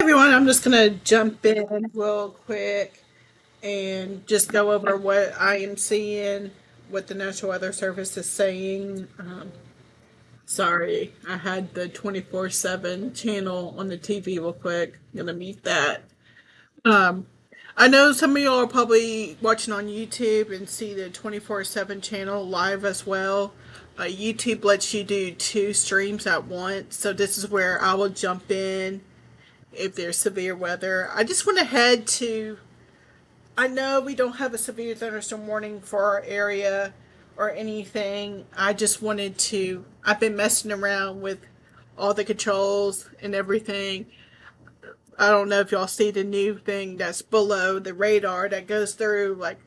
Everyone, I'm just going to jump in real quick and just go over what I am seeing, what the National Weather Service is saying. Sorry, I had the 24/7 channel on the TV real quick. I'm going to mute that. Um, I know some of y'all are probably watching on YouTube and see the 24/7 channel live as well. YouTube lets you do two streams at once, so this is where I will jump in if there's severe weather. I just went ahead to, I know we don't have a severe thunderstorm warning for our area or anything. I just wanted to, I've been messing around with all the controls and everything. I don't know if y'all see the new thing that's below the radar that goes through like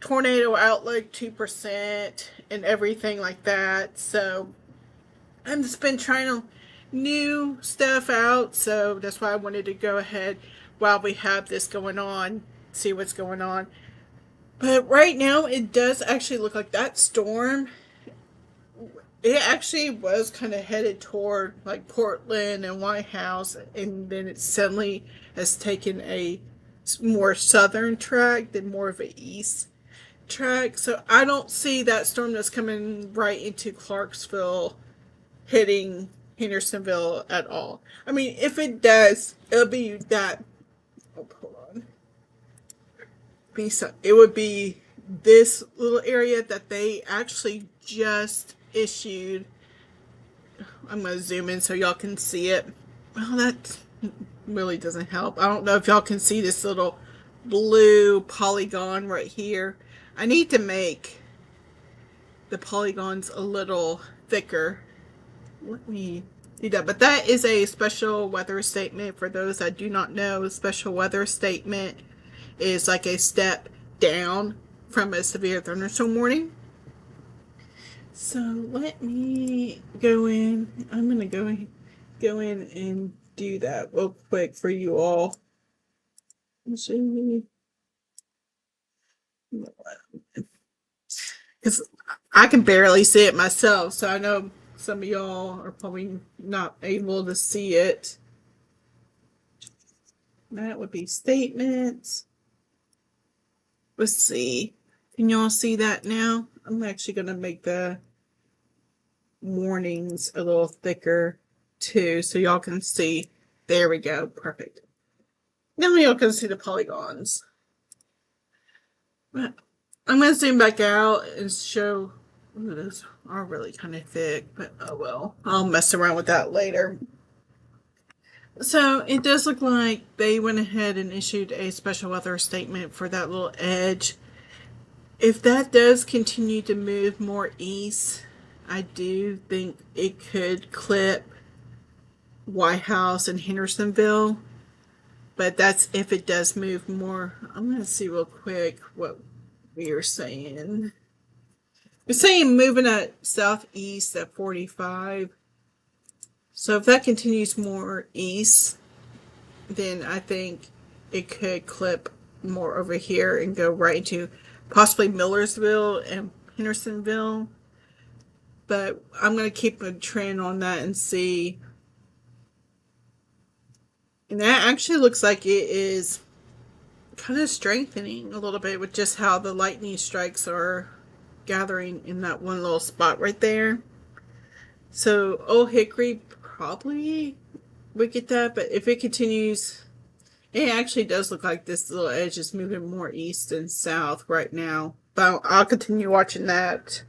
tornado outlook 2% and everything like that. So I've just been trying to new stuff out, so that's why I wanted to go ahead while we have this going on, see what's going on. But right now, it does actually look like that storm. It actually was kind of headed toward like Portland and White House, and then it suddenly has taken a more southern track than more of a east track. So I don't see that storm that's coming right into Clarksville hitting Hendersonville at all. I mean, if it does, it'll be that. Oh, hold on. It would be this little area that they actually just issued. I'm going to zoom in so y'all can see it. Well, that really doesn't help. I don't know if y'all can see this little blue polygon right here. I need to make the polygons a little thicker. Let me do that. But that is a special weather statement. For those that do not know, a special weather statement is like a step down from a severe thunderstorm warning. So let me go in. I'm going to go in and do that real quick for you all. Because I can barely see it myself, so I know some of y'all are probably not able to see it. That would be statements. Let's see. Can y'all see that now? I'm actually going to make the warnings a little thicker too, so y'all can see. There we go. Perfect. Now y'all can see the polygons. But I'm going to zoom back out and show. Ooh, those are really kind of thick, but oh well. I'll mess around with that later. So it does look like they went ahead and issued a special weather statement for that little edge. If that does continue to move more east, I do think it could clip White House and Hendersonville. But that's if it does move more. I'm going to see real quick what we are saying. We're saying moving at southeast at 45. So if that continues more east, then I think it could clip more over here and go right into possibly Millersville and Hendersonville. But I'm going to keep a trend on that and see. And that actually looks like it is kind of strengthening a little bit with just how the lightning strikes are gathering in that one little spot right there. So Old Hickory probably would get that, but if it continues, it actually does look like this little edge is moving more east and south right now. But I'll continue watching that.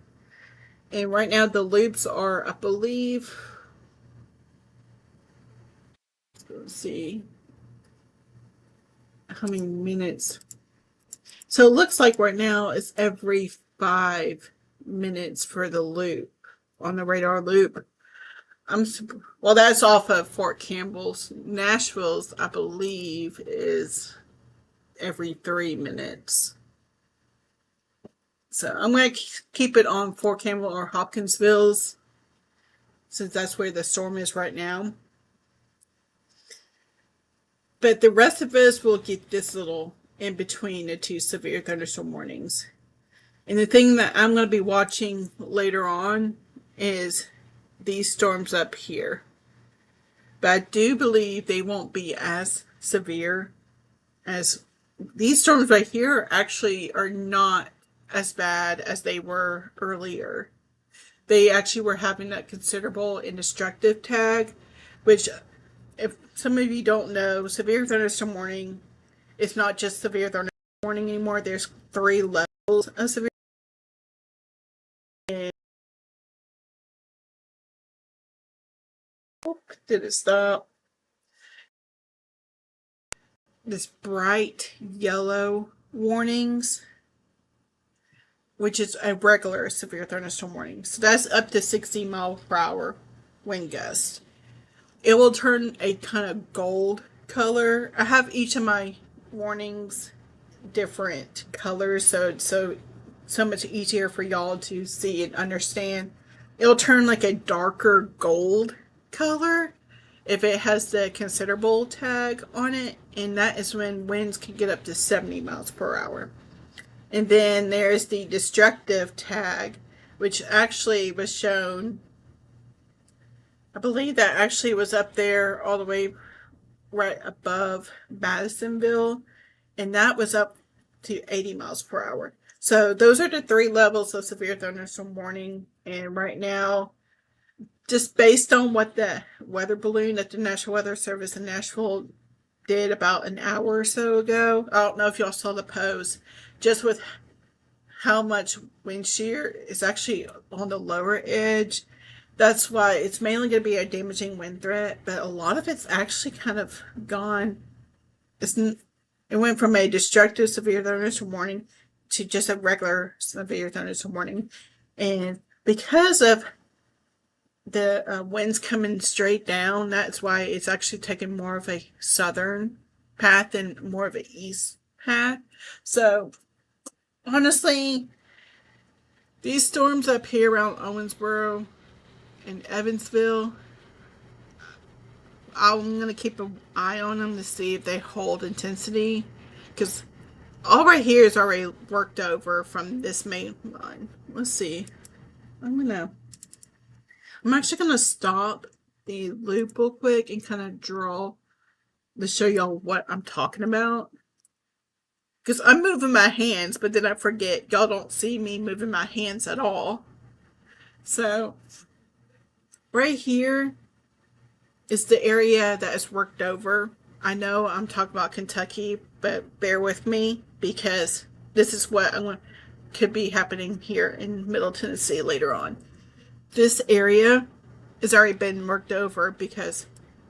And right now the loops are, I believe, let's see how many minutes. So it looks like right now it's every 5 minutes for the loop on the radar loop. Well, that's off of Fort Campbell's. Nashville's, I believe, is every 3 minutes. So I'm going to keep it on Fort Campbell or Hopkinsville's, since that's where the storm is right now. But the rest of us will get this little in between the two severe thunderstorm warnings. And the thing that I'm going to be watching later on is these storms up here. But I do believe they won't be as severe as these storms right here actually are not as bad as they were earlier. They actually were having that considerable and destructive tag, which, if some of you don't know, severe thunderstorm warning is not just severe thunderstorm warning anymore. There's 3 levels of severe. Did it stop? This bright yellow warnings, which is a regular severe thunderstorm warning. So that's up to 60 mile per hour wind gust. It will turn a kind of gold color. I have each of my warnings different colors, so it's so much easier for y'all to see and understand. It'll turn like a darker gold color if it has the considerable tag on it, and that is when winds can get up to 70 miles per hour. And then there's the destructive tag, which actually was shown, I believe that actually was up there all the way right above Madisonville, and that was up to 80 miles per hour. So those are the 3 levels of severe thunderstorm warning. And right now, just based on what the weather balloon that the National Weather Service in Nashville did about an hour or so ago, I don't know if y'all saw the post, just with how much wind shear is actually on the lower edge. That's why it's mainly going to be a damaging wind threat, but a lot of it's actually kind of gone. It went from a destructive severe thunderstorm warning to just a regular severe thunderstorm warning. And because of the winds coming straight down, that's why it's actually taking more of a southern path than more of an east path. So honestly, these storms up here around Owensboro and Evansville, I'm going to keep an eye on them to see if they hold intensity, because all right here is already worked over from this main line. Let's see. I'm actually going to stop the loop real quick and kind of draw to show y'all what I'm talking about. Because I'm moving my hands, but then I forget. Y'all don't see me moving my hands at all. So, right here is the area that is worked over. I know I'm talking about Kentucky, but bear with me because this is what could be happening here in Middle Tennessee later on. This area has already been worked over because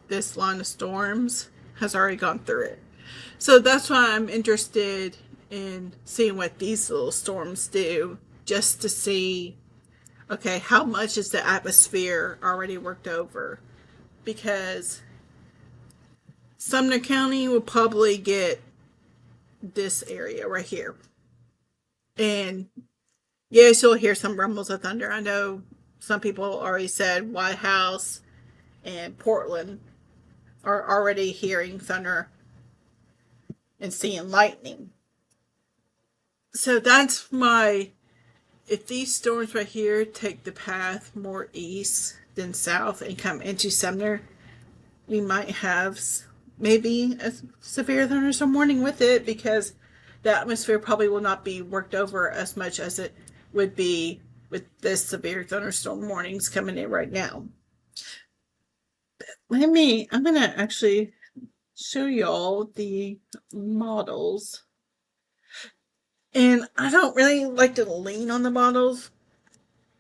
this line of storms has already gone through it. So that's why I'm interested in seeing what these little storms do, just to see, okay, how much is the atmosphere already worked over? Because Sumner County will probably get this area right here. And yes, you'll hear some rumbles of thunder. I know some people already said White House and Portland are already hearing thunder and seeing lightning. So that's my, if these storms right here take the path more east than south and come into Sumner, we might have maybe a severe thunderstorm warning with it, because the atmosphere probably will not be worked over as much as it would be with this severe thunderstorm warnings coming in right now. I'm going to actually show y'all the models. And I don't really like to lean on the models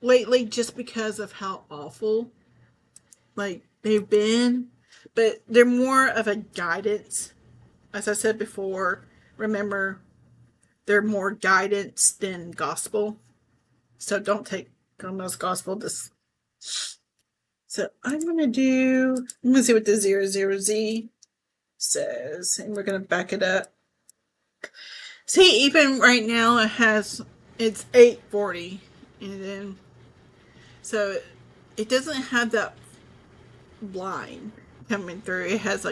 lately just because of how awful they've been, but they're more of a guidance. As I said before, remember, they're more guidance than gospel. So don't take them as gospel. So I'm going to see what the 00Z says, and we're going to back it up. See, even right now it's 840, and then, so it doesn't have that line coming through. It has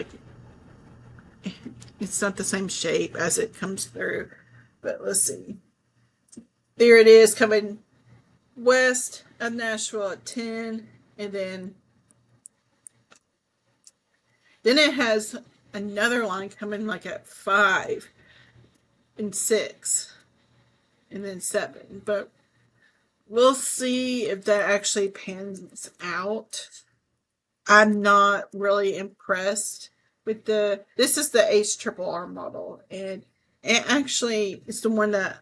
it's not the same shape as it comes through, but let's see. There it is, coming west of Nashville at 10, and then it has another line coming at 5 and 6 and then 7, but we'll see if that actually pans out. I'm not really impressed with this is the HRRR model, and it actually is the one that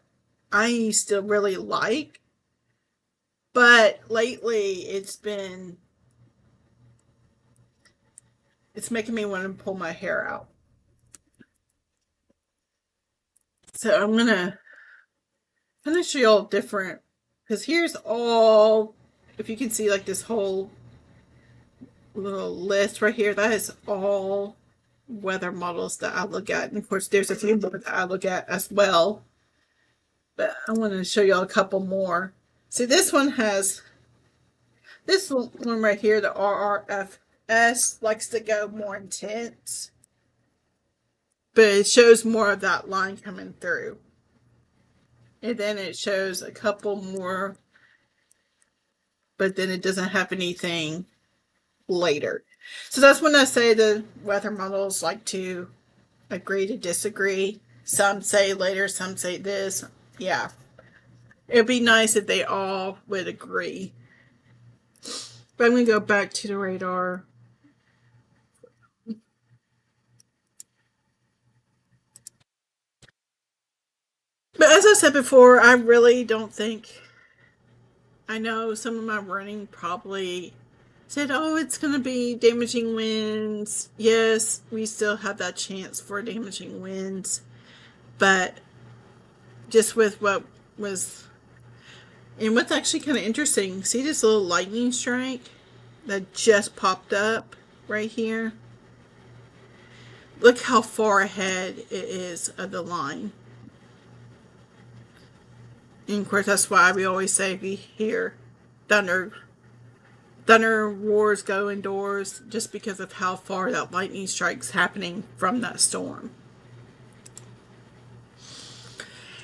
I used to really like, but lately it's making me want to pull my hair out. So I'm gonna show you all different, because here's all, if you can see this whole little list right here, that is all weather models that I look at. And of course there's a few more that I look at as well, but I want to show y'all a couple more. See, this one right here, the RRFS, likes to go more intense, but it shows more of that line coming through. And then it shows a couple more, but then it doesn't have anything later. So that's when I say the weather models like to agree to disagree. Some say later, some say this. Yeah. It'd be nice if they all would agree. But I'm going to go back to the radar. But as I said before, I really don't think, I know some of my running probably said, oh, it's going to be damaging winds. Yes, we still have that chance for damaging winds. But just with what was, and what's actually kind of interesting, see this little lightning strike that just popped up right here? Look how far ahead it is of the line. And of course, that's why we always say we hear thunder roars go indoors, just because of how far that lightning strike's happening from that storm.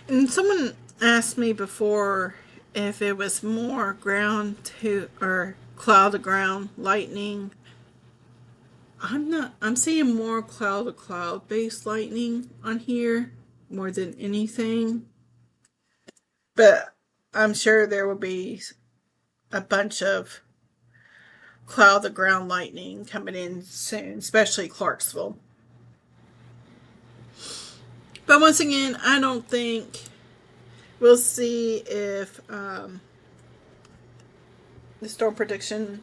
And someone asked me before if it was more ground to or cloud to ground lightning. I'm seeing more cloud to cloud based lightning on here more than anything. But I'm sure there will be a bunch of cloud to ground lightning coming in soon, especially Clarksville. But once again, I don't think, we'll see if the Storm Prediction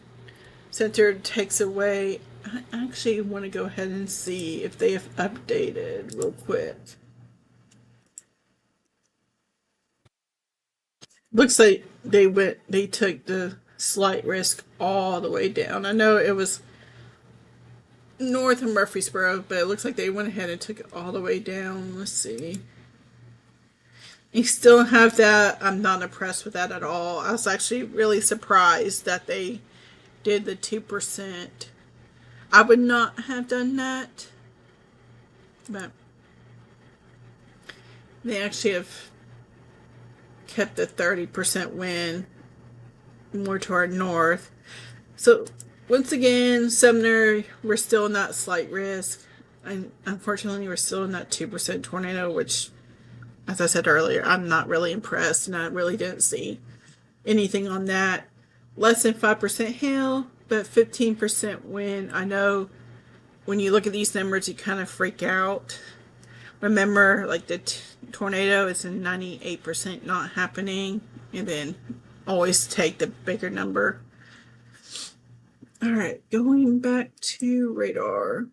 Center takes away I actually want to go ahead and see if they have updated real quick. Looks like they took the slight risk all the way down. I know it was north of Murfreesboro, but it looks like they went ahead and took it all the way down. Let's see. You still have that. I'm not impressed with that at all. I was actually really surprised that they did the 2%. I would not have done that, but they actually have kept the 30% wind more toward north. So once again, Sumner, we're still in that slight risk. And unfortunately, we're still in that 2% tornado, which, as I said earlier, I'm not really impressed, and I really didn't see anything on that. Less than 5% hail, but 15% wind. I know when you look at these numbers, you kind of freak out. Remember, like the tornado is in 98% not happening, and then always take the bigger number. All right, going back to radar.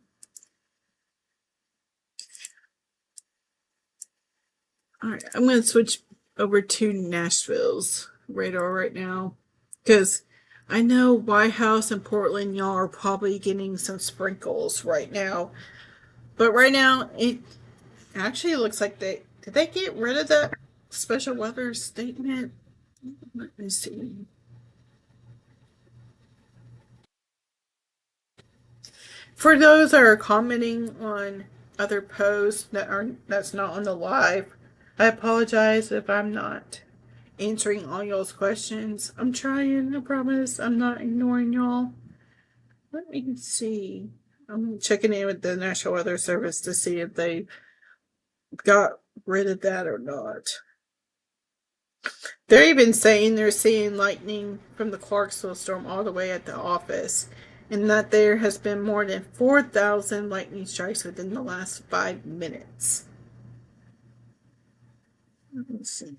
All right, I'm going to switch over to Nashville's radar right now because I know White House and Portland, y'all are probably getting some sprinkles right now. But right now, it actually looks like did they get rid of that special weather statement? Let me see. For those that are commenting on other posts that's not on the live, I apologize if I'm not answering all y'all's questions. I'm trying, I promise. I'm not ignoring y'all. Let me see. I'm checking in with the National Weather Service to see if they got rid of that or not. They're even saying they're seeing lightning from the Clarksville storm all the way at the office, and that there has been more than 4,000 lightning strikes within the last 5 minutes. Let's see.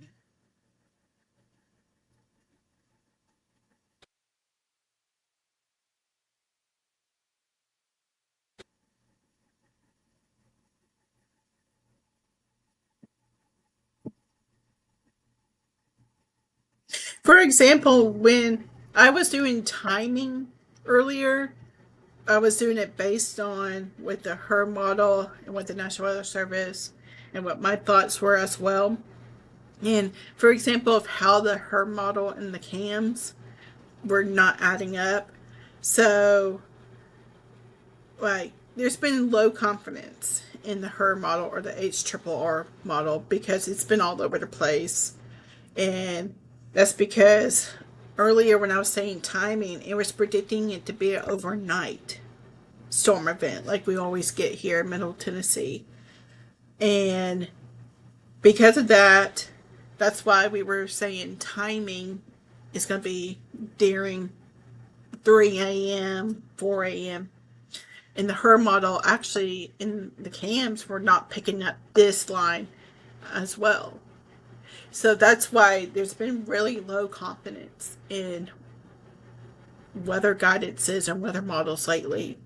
For example, when I was doing timing earlier, I was doing it based on with the HER model and with the National Weather Service and what my thoughts were as well. And for example, of how the HER model and the cams were not adding up. So, like, there's been low confidence in the HER model or the HRRR model because it's been all over the place. And that's because earlier when I was saying timing, it was predicting it to be an overnight storm event like we always get here in Middle Tennessee. And because of that, that's why we were saying timing is going to be during 3 a.m., 4 a.m. And the HER model actually in the cams were not picking up this line as well. So that's why there's been really low confidence in weather guidances and weather models lately.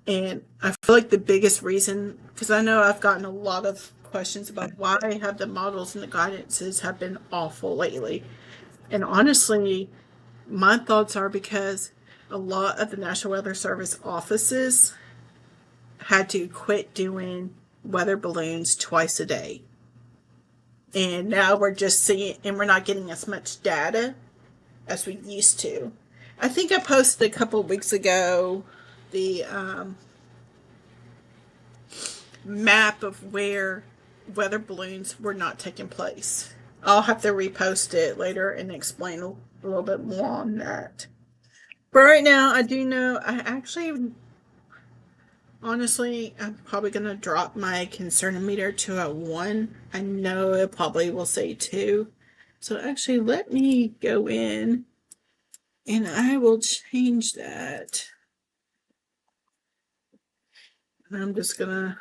And I feel like the biggest reason, because I know I've gotten a lot of questions about why have the models and the guidances have been awful lately. And honestly, my thoughts are because a lot of the National Weather Service offices had to quit doing weather balloons twice a day. And now we're just seeing, and we're not getting as much data as we used to. I think I posted a couple of weeks ago the map of where weather balloons were not taking place. I'll have to repost it later and explain a little bit more on that. But right now, I do know I actually, honestly, I'm probably going to drop my concern meter to a 1. I know it probably will say 2. So actually, let me go in and I will change that. And I'm just going to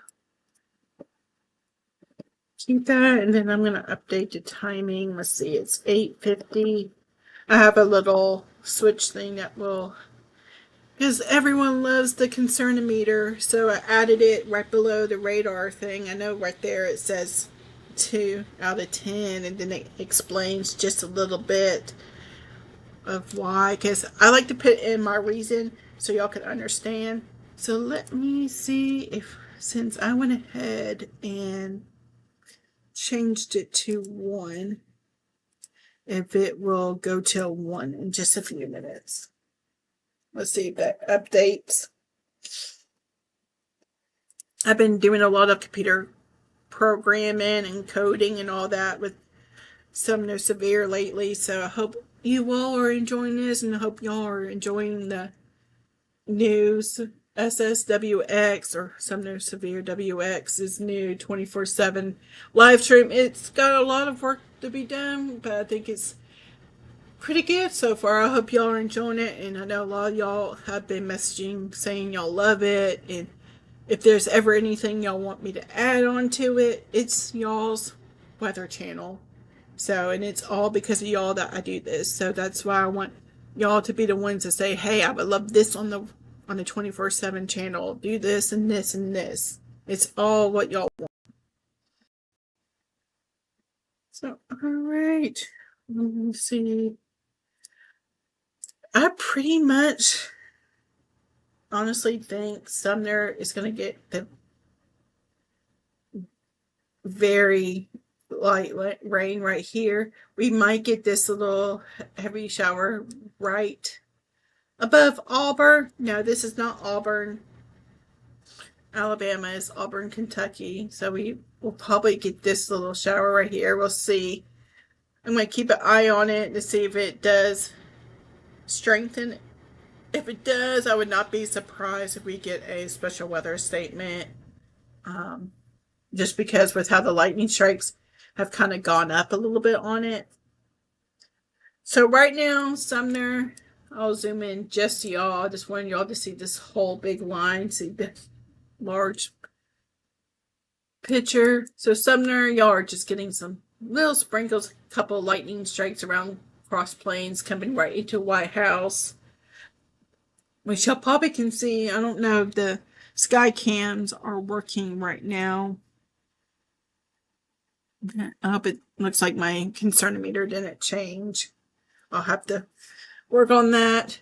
keep that, and then I'm going to update the timing. Let's see, it's 8:50. I have a little switch thing that will Because everyone loves the concernometer, so I added it right below the radar thing. I know right there it says 2 out of 10, and then it explains just a little bit of why. Because I like to put in my reason so y'all can understand. So let me see if, since I went ahead and changed it to 1, if it will go to 1 in just a few minutes. Let's see if that updates. I've been doing a lot of computer programming and coding and all that with Sumner Severe lately, so I hope you all are enjoying this, and I hope y'all are enjoying the news. SSWX, or Sumner Severe WX, is new 24/7 live stream. It's got a lot of work to be done, but I think it's pretty good so far. I hope y'all are enjoying it, and I know a lot of y'all have been messaging saying y'all love it, and if there's ever anything y'all want me to add on to it, it's y'all's weather channel. So, and it's all because of y'all that I do this. So that's why I want y'all to be the ones to say, hey, I would love this on the 24/7 channel. Do this and this and this. It's all what y'all want. So, all right. Let me see. I pretty much honestly think Sumner is going to get the very light rain right here. We might get this little heavy shower right above Auburn. No, this is not Auburn, Alabama. Is Auburn, Kentucky. So we will probably get this little shower right here. We'll see. I'm going to keep an eye on it to see if it does strengthen. If it does, I would not be surprised if we get a special weather statement. Just because with how the lightning strikes have kind of gone up a little bit on it. So right now, Sumner, I'll zoom in just to y'all. I just wanted y'all to see this whole big line, see the large picture. So Sumner, y'all are just getting some little sprinkles, a couple lightning strikes around Cross Plains coming right into White House. Which y'all probably can see. I don't know if the sky cams are working right now. I hope it looks like my concernometer didn't change. I'll have to work on that.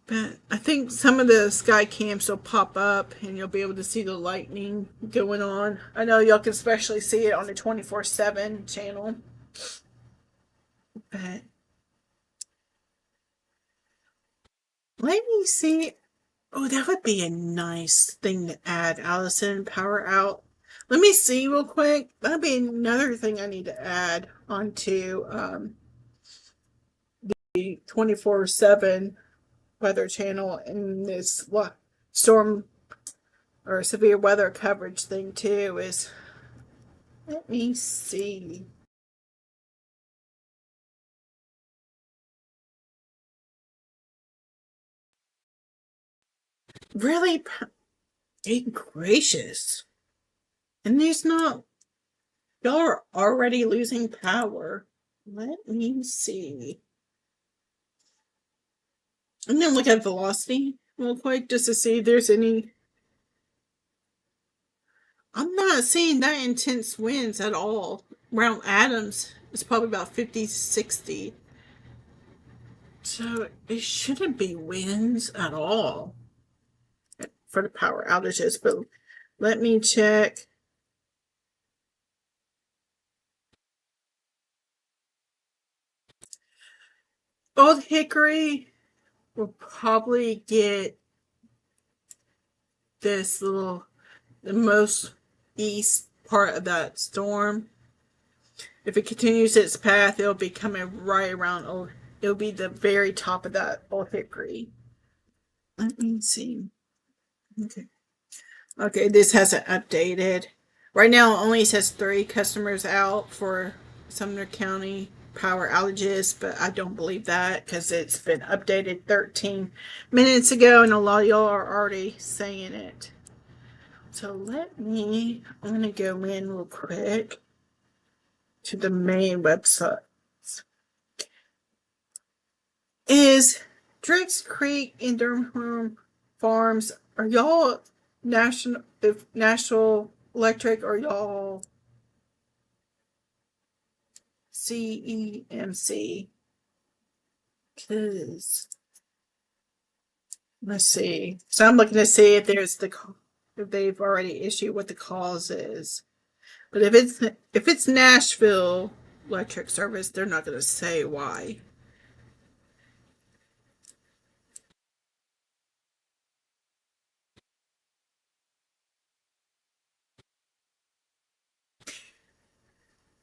But I think some of the sky cams will pop up and you'll be able to see the lightning going on. I know y'all can especially see it on the 24/7 channel. But let me see. Oh, that would be a nice thing to add, Allison. Power out. Let me see real quick. That'd be another thing I need to add onto the 24/7 weather channel in this storm or severe weather coverage thing too. Is, let me see. Really, gracious. And there's not, y'all are already losing power. Let me see. I'm gonna look at velocity real quick just to see if there's any. I'm not seeing that intense winds at all. Around Adams, it's probably about 50, 60. So it shouldn't be winds at all for the power outages. But let me check. Old Hickory will probably get this little, the most east part of that storm. If it continues its path, it'll be coming right around. It'll be the very top of that Old Hickory. Let me see. Okay. Okay, this hasn't updated. Right now, it only says 3 customers out for Sumner County power outages, but I don't believe that because it's been updated 13 minutes ago, and a lot of y'all are already saying it. So I'm going to go in real quick to the main website. Is Drake's Creek in Durham Farms. Are y'all National Electric, or y'all CEMC? Cause let's see. So I'm looking to see if if they've already issued what the cause is. But if it's Nashville Electric Service, they're not going to say why.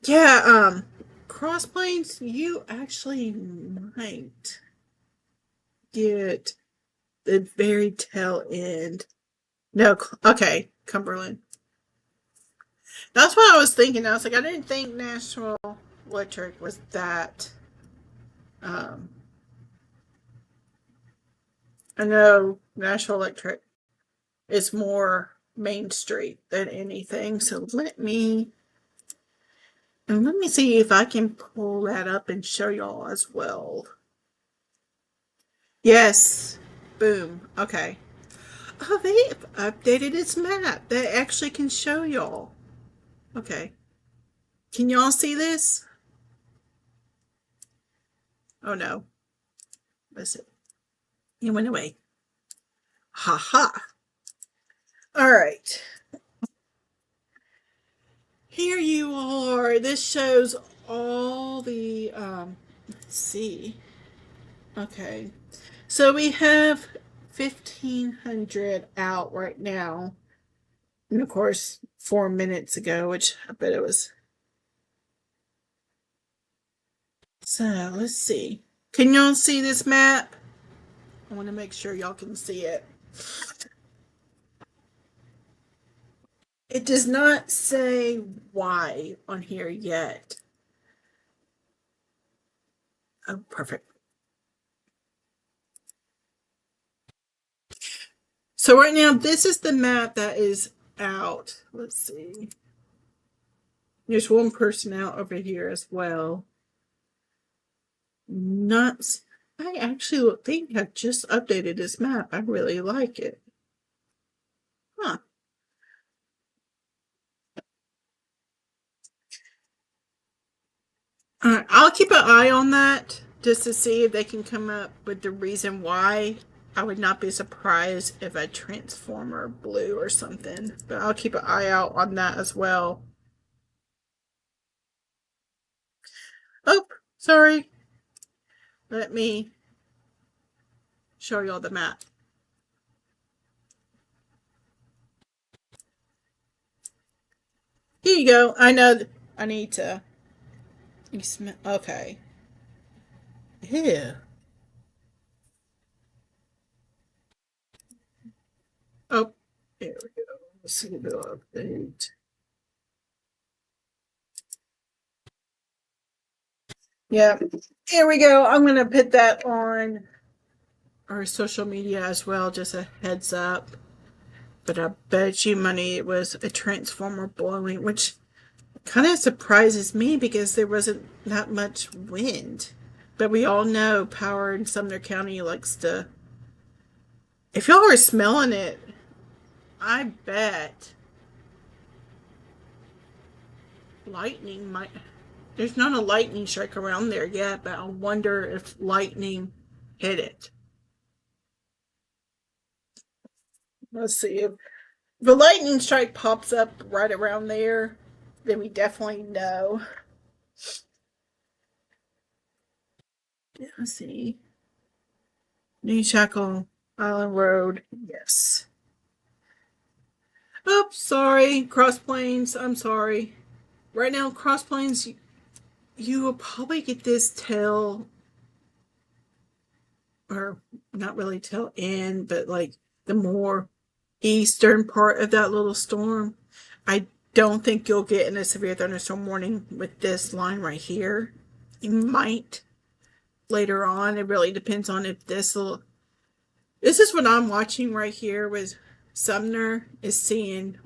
Yeah, Cross Plains, you actually might get the very tail end. No, okay, Cumberland. That's what I was thinking. I was like, I didn't think National Electric was that. Um, I know National Electric is more Main Street than anything. So let me see if I can pull that up and show y'all as well. Yes. Boom. Okay. Oh, they've updated its map. That actually can show y'all. Okay. Can y'all see this? Oh no. Listen. It went away. Ha ha. All right. Here you are. This shows all the let's see. Okay. So we have 1,500 out right now. And of course, 4 minutes ago, which I bet it was. So let's see. Can y'all see this map? I want to make sure y'all can see it. It does not say why on here yet. Oh, perfect. So right now, this is the map that is out. Let's see. There's one person out over here as well. Not. I actually think I've just updated this map. I really like it. Huh. I'll keep an eye on that just to see if they can come up with the reason why. I would not be surprised if a transformer blew or something, but I'll keep an eye out on that as well. Oh, sorry. Let me show y'all the map. Here you go. I know I need to. Okay. Yeah. Oh, there we go. Let's see the update. Yeah. Here we go. I'm going to put that on our social media as well, just a heads up. But I bet you money it was a transformer blowing, which kind of surprises me because there wasn't that much wind. But we all know power in Sumner County likes to. If y'all are smelling it, I bet lightning might. There's not a lightning strike around there yet, but I wonder if lightning hit it. Let's see. If the lightning strike pops up right around there, then we definitely know. Let's see. New Shackle Island Road. Yes. Oops, sorry. Cross Plains. I'm sorry. Right now, Cross Plains, you will probably get this till, or not really till end, but like the more eastern part of that little storm. I don't think you'll get in a severe thunderstorm warning with this line right here. You might later on. It really depends on if this will. This is what I'm watching right here with Sumner is seeing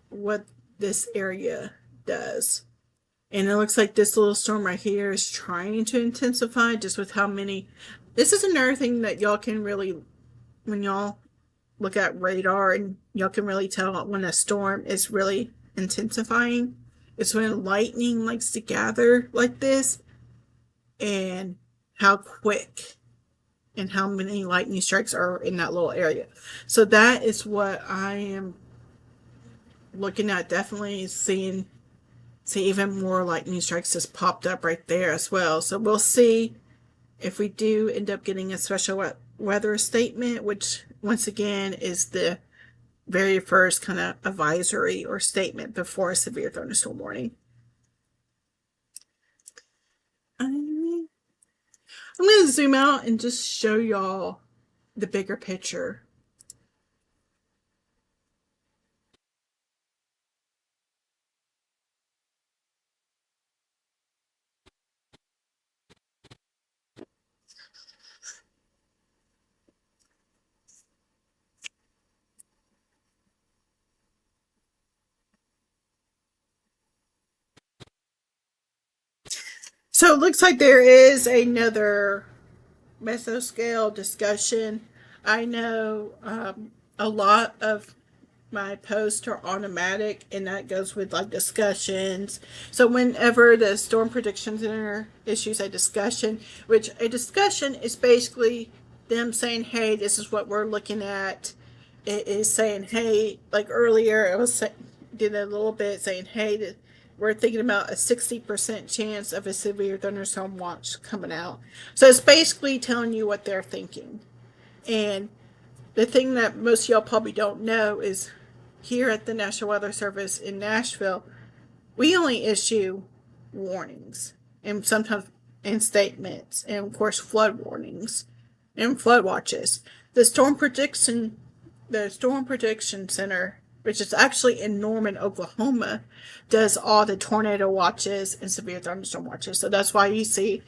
what this area does. And it looks like this little storm right here is trying to intensify just with how many. This is another thing that y'all can really, when y'all look at radar, and y'all can really tell when a storm is really intensifying. It's when lightning likes to gather like this, and how quick and how many lightning strikes are in that little area. So that is what I am looking at. Definitely see even more lightning strikes just popped up right there as well. So we'll see if we do end up getting a special weather statement, which once again is the very first kind of advisory or statement before a severe thunderstorm warning. I'm going to zoom out and just show y'all the bigger picture. So it looks like there is another mesoscale discussion. I know a lot of my posts are automatic, and that goes with like discussions. So whenever the Storm Prediction Center issues a discussion, which a discussion is basically them saying, hey, this is what we're looking at. It is saying, hey, like earlier I was did a little bit saying, hey, we're thinking about a 60% chance of a severe thunderstorm watch coming out. So it's basically telling you what they're thinking. And the thing that most of y'all probably don't know is here at the National Weather Service in Nashville, we only issue warnings and sometimes in statements, and of course flood warnings and flood watches. The Storm Prediction Center, which is actually in Norman, Oklahoma, does all the tornado watches and severe thunderstorm watches. So that's why you see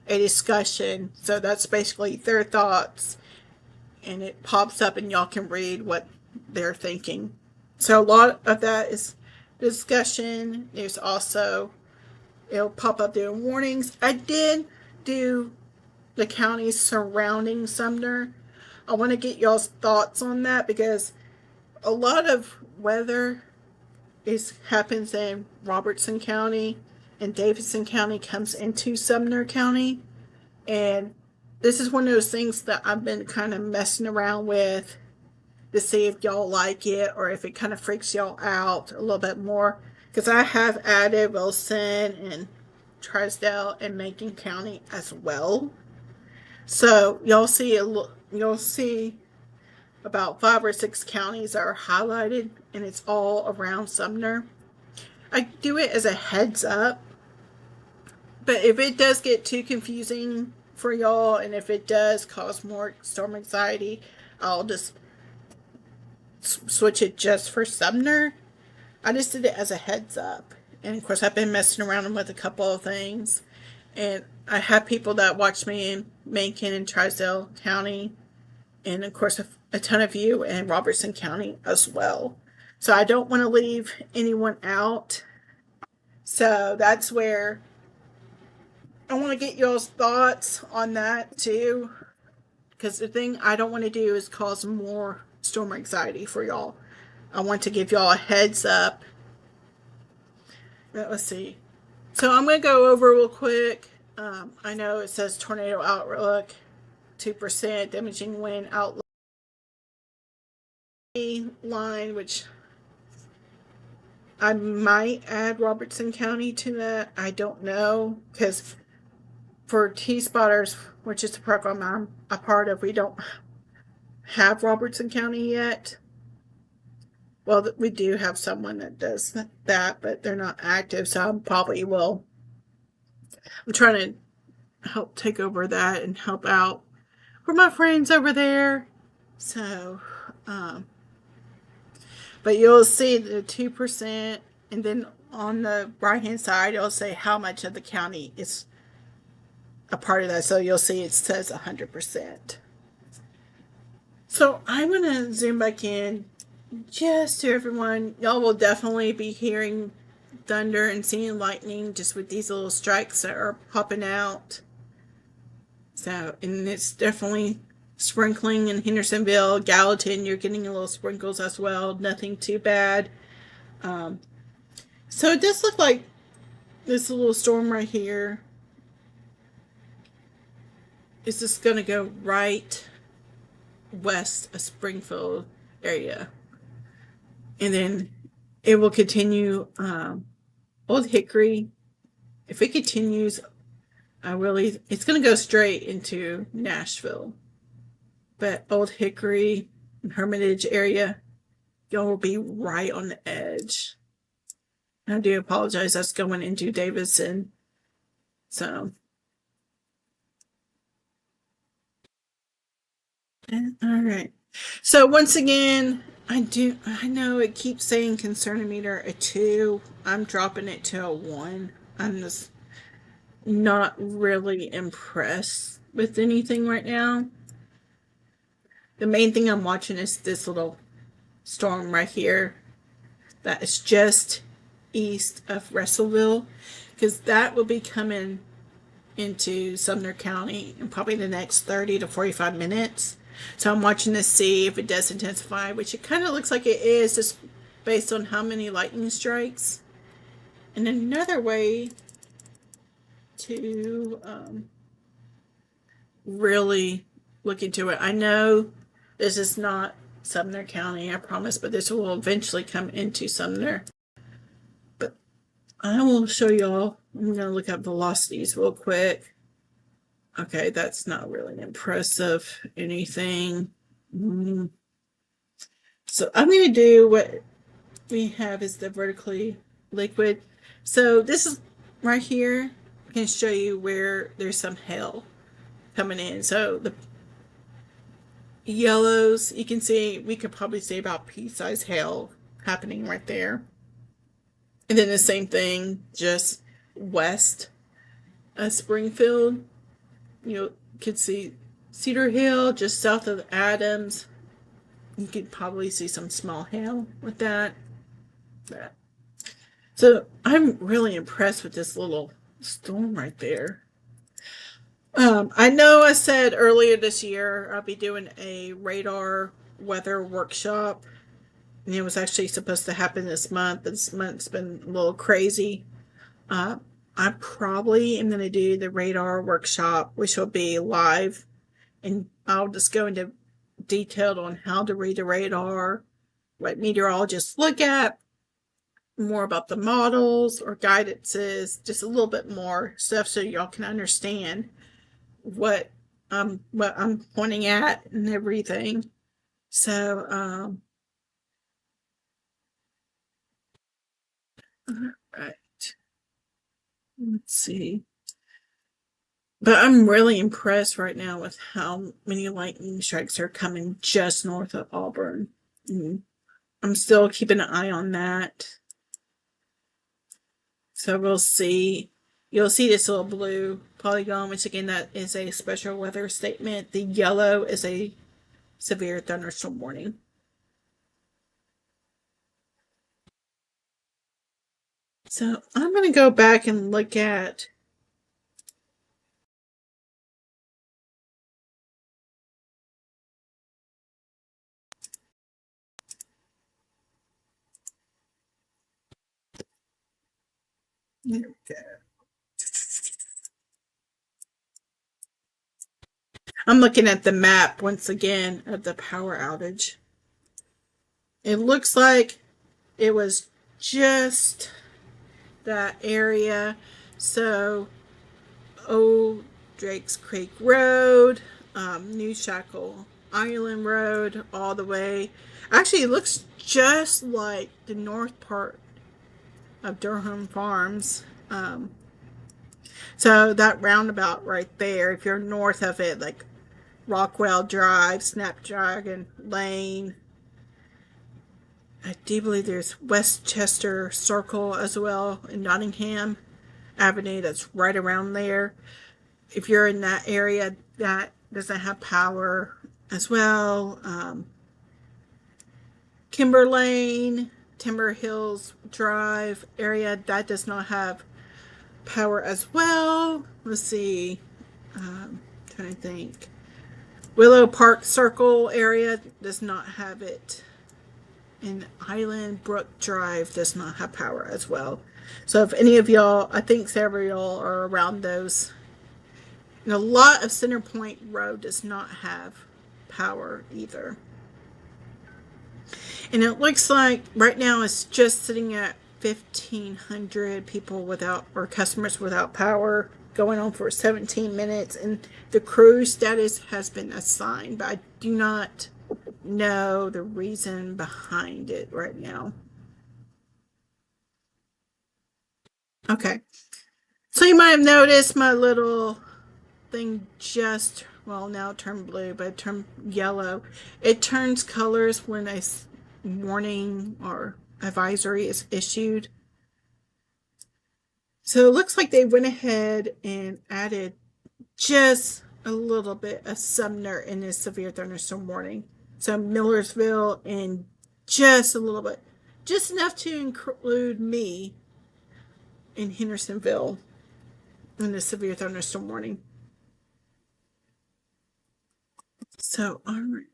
a discussion. So that's basically their thoughts, and it pops up and y'all can read what they're thinking. So a lot of that is discussion. There's also, it'll pop up doing warnings. I did do the counties surrounding Sumner. I want to get y'all's thoughts on that because a lot of weather happens in Robertson County, and Davidson County comes into Sumner County. And this is one of those things that I've been kind of messing around with to see if y'all like it or if it kind of freaks y'all out a little bit more. Because I have added Wilson and Trisdale and Macon County as well. So you'll see about 5 or 6 counties that are highlighted, and it's all around Sumner. I do it as a heads up, but if it does get too confusing for y'all, and if it does cause more storm anxiety, I'll just switch it just for Sumner. I just did it as a heads up. And of course, I've been messing around with a couple of things. And I have people that watch me in Macon and Trisdale County. And of course, a ton of you in Robertson County as well. So I don't want to leave anyone out. So that's where I want to get y'all's thoughts on that too. Because the thing I don't want to do is cause more storm anxiety for y'all. I want to give y'all a heads up. Let's see. So I'm going to go over real quick. I know it says tornado outlook, 2% damaging wind outlook line, which I might add Robertson County to that. I don't know, because for T-Spotters, which is the program I'm a part of, we don't have Robertson County yet. Well, we do have someone that does that, but they're not active, so I probably will. I'm trying to help take over that and help out for my friends over there. So, but you'll see the 2%, and then on the right-hand side, it'll say how much of the county is a part of that. So you'll see it says 100%. So I'm going to zoom back in just to everyone. Y'all will definitely be hearing thunder and seeing lightning just with these little strikes that are popping out. So, and it's definitely sprinkling in Hendersonville. Gallatin, you're getting a little sprinkles as well. Nothing too bad. So it does look like this little storm right here is just going to go right west of Springfield area. And then it will continue Old Hickory. If it continues, it's going to go straight into Nashville. But Old Hickory and Hermitage area, y'all will be right on the edge. I do apologize. That's going into Davidson. So, all right. So once again, I know it keeps saying concernometer a 2. I'm dropping it to a 1. I'm just not really impressed with anything right now. The main thing I'm watching is this little storm right here that is just east of Russellville, because that will be coming into Sumner County in probably the next 30 to 45 minutes. So I'm watching to see if it does intensify, which it kind of looks like it is, just based on how many lightning strikes. And another way to really look into it, I know this is not Sumner County, I promise, but this will eventually come into Sumner. But I will show y'all. I'm going to look up velocities real quick. Okay, that's not really impressive anything. So I'm going to do what we have is the vertically liquid. So this is right here. I can show you where there's some hail coming in. So the yellows, you can see, we could probably see about pea-sized hail happening right there. And then the same thing just west of Springfield. You could see Cedar Hill just south of Adams. You could probably see some small hail with that. So I'm really impressed with this little storm right there. I know I said earlier this year I'll be doing a radar weather workshop. And it was actually supposed to happen this month. This month's been a little crazy. I probably am going to do the radar workshop, which will be live. And I'll just go into detail on how to read the radar, what meteorologists look at, more about the models or guidances, just a little bit more stuff so y'all can understand what I'm pointing at and everything. So, all right. Let's see. But I'm really impressed right now with how many lightning strikes are coming just north of Auburn. I'm still keeping an eye on that. So we'll see. You'll see this little blue polygon, which again, that is a special weather statement. The yellow is a severe thunderstorm warning. So I'm going to go back and look at I'm looking at the map once again of the power outage. It looks like it was just that area. So, Old Drakes Creek Road, New Shackle Island Road, all the way. Actually, it looks just like the north part of Durham Farms. So that roundabout right there, if you're north of it, like Rockwell Drive, Snapdragon Lane. I do believe there's Westchester Circle as well in Nottingham Avenue. That's right around there. If you're in that area, that doesn't have power as well. Kimber Lane, Timber Hills Drive area, that does not have power as well. Let's see. Trying to think. Willow Park Circle area does not have it. And Island Brook Drive does not have power as well. So if any of y'all, I think several of y'all are around those. And a lot of Center Point Road does not have power either. And it looks like right now it's just sitting at 1,500 people without, or customers without power, going on for 17 minutes. And the crew status has been assigned, but I do not know the reason behind it right now. Okay. So you might have noticed my little thing just, well, now it turned blue, but it turned yellow. It turns colors when a warning or advisory is issued. So it looks like they went ahead and added just a little bit of Sumner in this severe thunderstorm warning. So Millersville and just a little bit, just enough to include me in Hendersonville in the severe thunderstorm warning. So I'm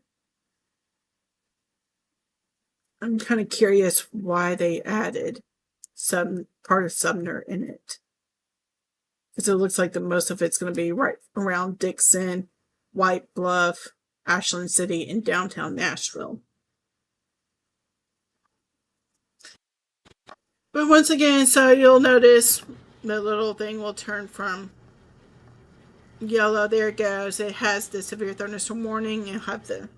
kind of curious why they added some part of Sumner in it. Because it looks like the most of it's going to be right around Dixon, White Bluff, Ashland City, and downtown Nashville. But once again, so you'll notice the little thing will turn from yellow. There it goes. It has the severe thunderstorm warning. You have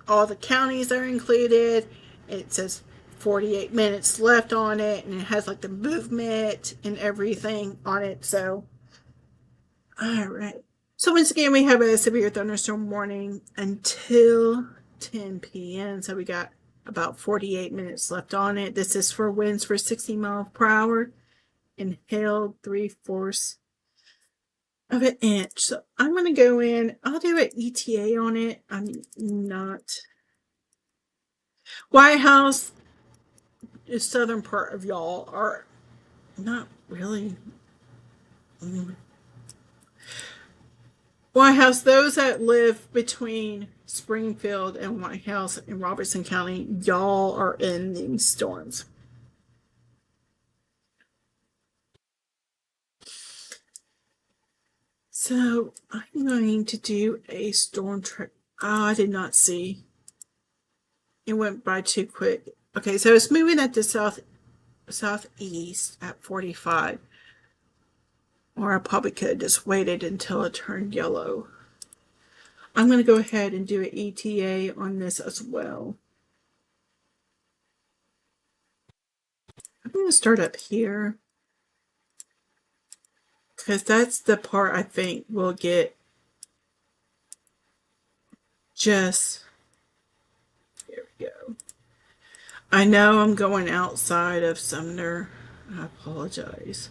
all the counties are included. It says 48 minutes left on it, and it has like the movement and everything on it. So, all right. So once again, we have a severe thunderstorm warning until 10 p.m. So we got about 48 minutes left on it. This is for winds for 60 miles per hour and hail 3/4 of an inch. So I'm going to go in. I'll do an ETA on it. I'm not. White House, the southern part of y'all are not really. White House, those that live between Springfield and White House in Robertson County, y'all are in these storms. So I'm going to do a storm track. Oh, I did not see. It went by too quick. Okay, so it's moving at the southeast at 45. Or I probably could have just waited until it turned yellow. I'm going to go ahead and do an ETA on this as well. I'm going to start up here, because that's the part I think will get just, here we go. I know I'm going outside of Sumner. I apologize.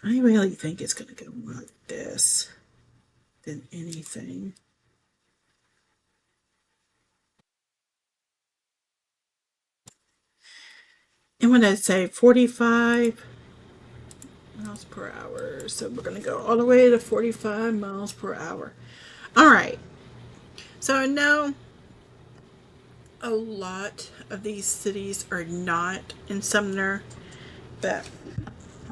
I really think it's going to go more like this than anything. And when I say 45 miles per hour, so we're going to go all the way to 45 miles per hour. All right. So I know a lot of these cities are not in Sumner, but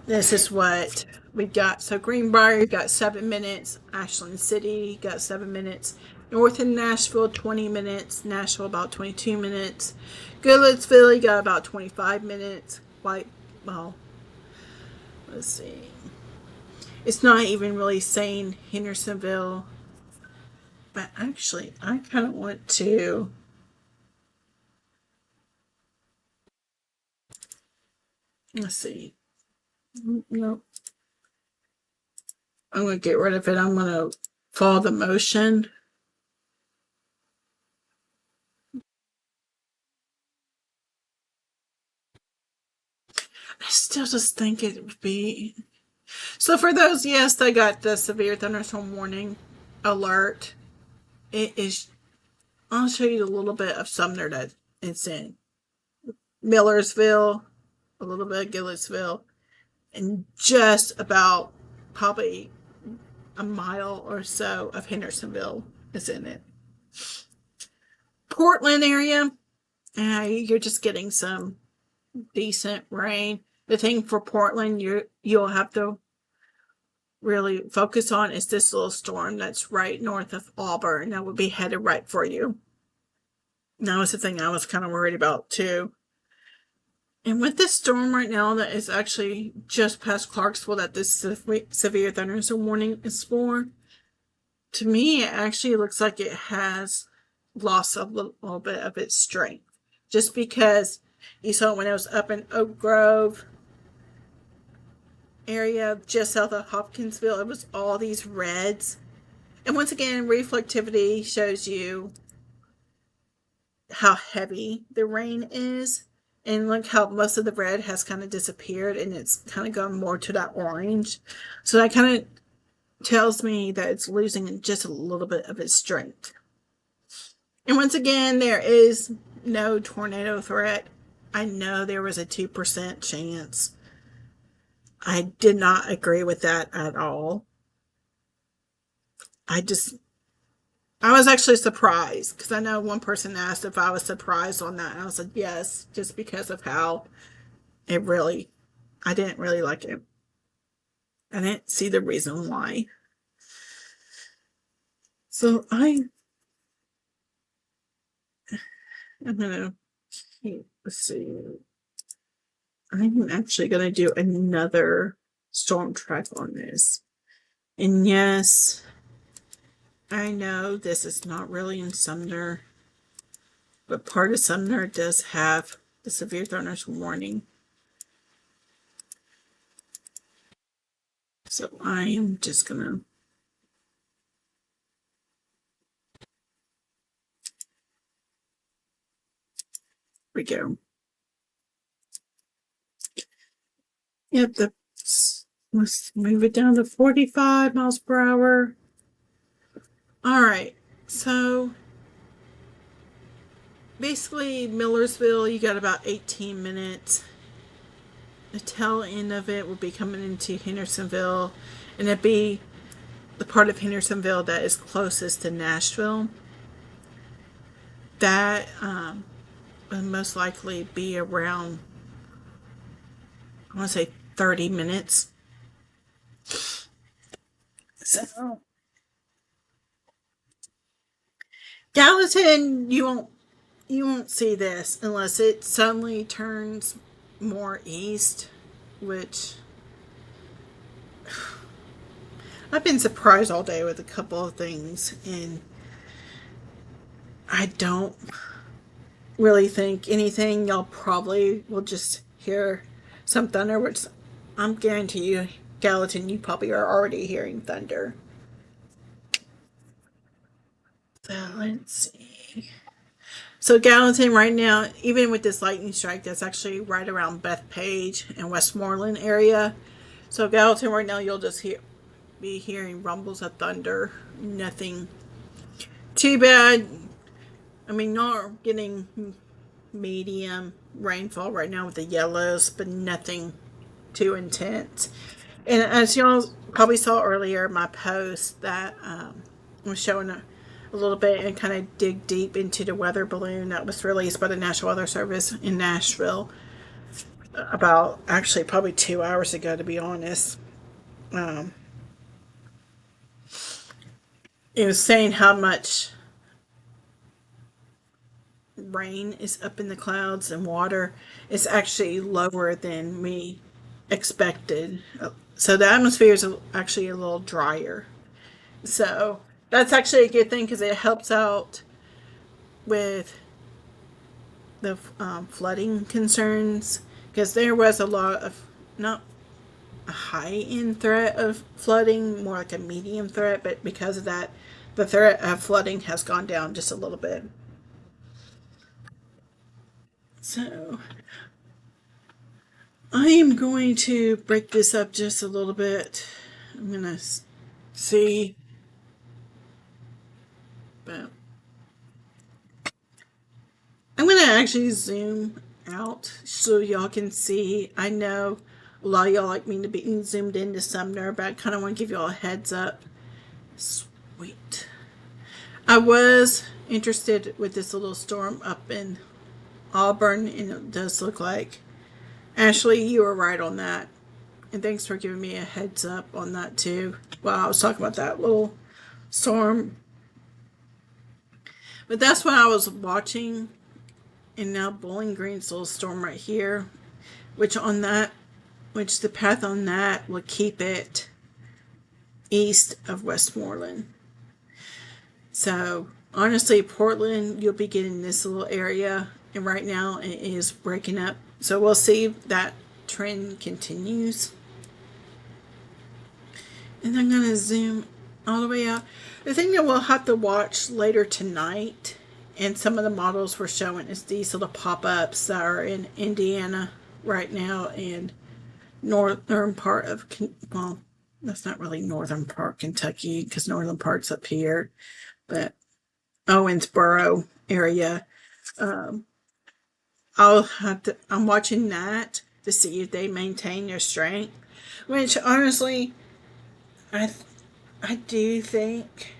this is what we got. So Greenbrier got 7 minutes. Ashland City got 7 minutes. North in Nashville, 20 minutes. Nashville, about 22 minutes. Goodlettsville got about 25 minutes. Let's see. It's not even really saying Hendersonville. But actually, I kind of want to. Let's see. Nope. I'm going to get rid of it. I'm going to follow the motion. I still just think it would be. So for those, yes, I got the severe thunderstorm warning alert. It is. I'll show you a little bit of Sumner that it's in. Millersville, a little bit of Goodlettsville, and just about probably a mile or so of Hendersonville. is in it. Portland area, you're just getting some decent rain. The thing for Portland, you'll have to really focus on is this little storm that's right north of Auburn. That would be headed right for you. That was the thing I was kind of worried about too. And with this storm right now that is actually just past Clarksville that this severe thunderstorm warning is for, to me it actually looks like it has lost a little bit of its strength. Just because you saw when it was up in Oak Grove area just south of Hopkinsville, it was all these reds. And once again, reflectivity shows you how heavy the rain is. And look how most of the red has kind of disappeared and it's kind of gone more to that orange. So that kind of tells me that it's losing just a little bit of its strength. And once again, there is no tornado threat. I know there was a 2% chance. I did not agree with that at all. I was actually surprised because I know one person asked if I was surprised on that. And I said yes, just because of how I didn't really like it. I didn't see the reason why. So I'm let's see. I'm actually gonna do another storm track on this. And yes, I know this is not really in Sumner, but part of Sumner does have the severe thunderstorm warning. So I am just gonna we go. Yep, let's move it down to 45 miles per hour. All right, so basically Millersville, you got about 18 minutes. The tail end of it will be coming into Hendersonville, and it'd be the part of Hendersonville that is closest to Nashville. That will most likely be around, I want to say 30 minutes. So Gallatin, you won't see this unless it suddenly turns more east, which I've been surprised all day with a couple of things, and I don't really think anything. Y'all probably will just hear some thunder, which I'm guarantee you, Gallatin, you probably are already hearing thunder. So let's see. So Gallatin right now, even with this lightning strike, that's actually right around Bethpage and Westmoreland area. So Gallatin right now, you'll just be hearing rumbles of thunder. Nothing too bad. I mean, not getting medium rainfall right now with the yellows, but nothing too intense. And as y'all probably saw earlier, my post that was showing a little bit and kind of dig deep into the weather balloon that was released by the National Weather Service in Nashville about actually probably 2 hours ago, to be honest. It was saying how much rain is up in the clouds and water is actually lower than we expected. So the atmosphere is actually a little drier. So that's actually a good thing because it helps out with the flooding concerns, because there was a lot of, not a high end threat of flooding, more like a medium threat, but because of that, the threat of flooding has gone down just a little bit. So I am going to break this up just a little bit. I'm going to see, but I'm going to actually zoom out so y'all can see. I know a lot of y'all like me to be zoomed into Sumner, but I kind of want to give y'all a heads up. Sweet. I was interested with this little storm up in Auburn, and it does look like. Ashley, you were right on that. And thanks for giving me a heads up on that too. Well, I was talking about that little storm. But that's what I was watching. And now Bowling Green's little storm right here, which on that, which the path on that will keep it east of Westmoreland. So honestly, Portland, you'll be getting this little area, and right now it is breaking up. So we'll see if that trend continues. And I'm gonna zoom all the way out. The thing that we'll have to watch later tonight, and some of the models we're showing, is these little pop-ups that are in Indiana right now and northern part of, well, that's not really northern part Kentucky because northern part's up here, but Owensboro area. I'm watching that to see if they maintain their strength, which honestly, I I do think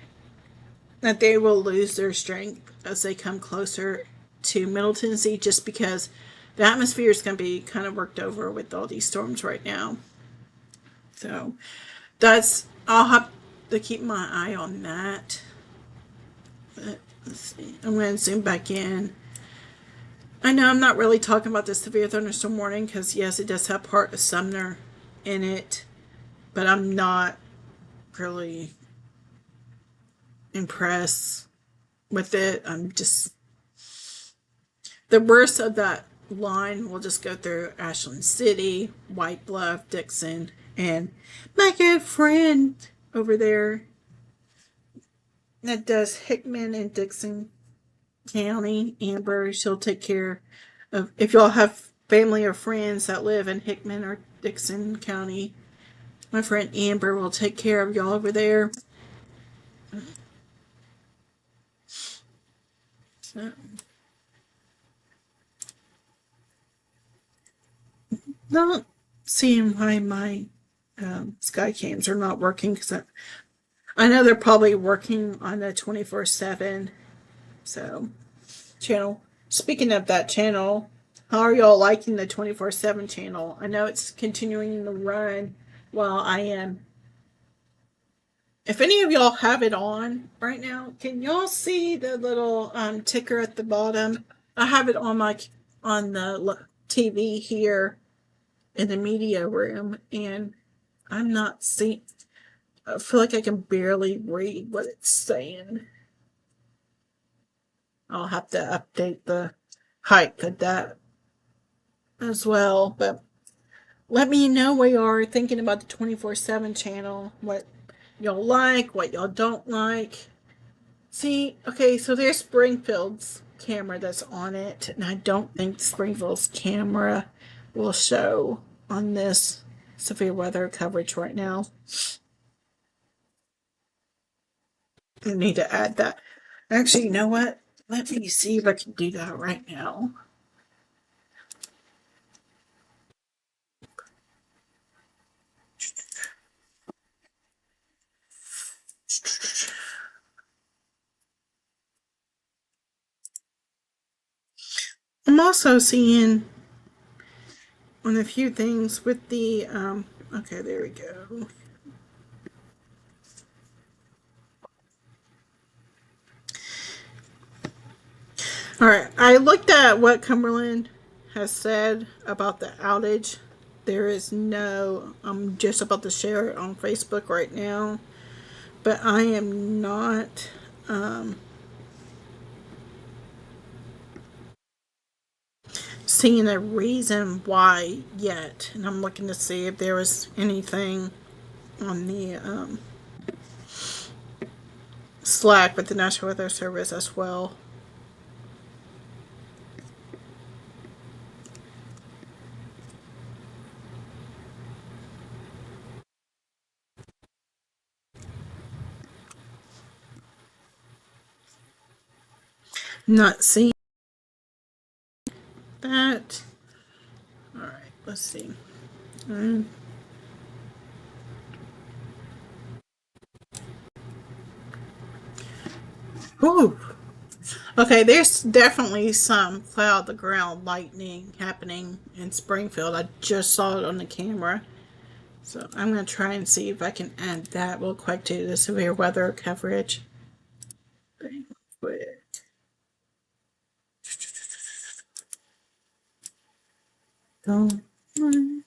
that they will lose their strength as they come closer to Middle Tennessee, just because the atmosphere is going to be kind of worked over with all these storms right now. So I'll have to keep my eye on that. But let's see. I'm going to zoom back in. I know I'm not really talking about the severe thunderstorm warning because, yes, it does have part of Sumner in it, but I'm not really impressed with it. I'm just, the worst of that line will just go through Ashland City, White Bluff, Dixon, and my good friend over there that does Hickman and Dixon County, Amber. She'll take care of, if y'all have family or friends that live in Hickman or Dixon County, my friend Amber will take care of y'all over there. So, not seeing why my sky cams are not working, because I know they're probably working on the 24/7 so channel. Speaking of that channel, how are y'all liking the 24/7 channel? I know it's continuing to run while I am. If any of y'all have it on right now, can y'all see the little ticker at the bottom? I have it on the TV here in the media room, and I'm not seeing. I feel like I can barely read what it's saying. I'll have to update the height of that as well. But let me know what you are thinking about the 24/7 channel. What y'all like, what y'all don't like. See, okay, so there's Springfield's camera that's on it, and I don't think Springfield's camera will show on this severe weather coverage right now. I need to add that. Actually, you know what? Let me see if I can do that right now. I'm also seeing on a few things with the, okay, there we go. All right, I looked at what Cumberland has said about the outage. There is no, I'm just about to share it on Facebook right now, but I am not, seeing a reason why yet. And I'm looking to see if there was anything on the Slack with the National Weather Service as well. Not seeing that. All right, let's see. Whew. Okay, there's definitely some cloud to ground lightning happening in Springfield. I just saw it on the camera. So I'm going to try and see if I can add that real quick to the severe weather coverage. Quick. Don't mind.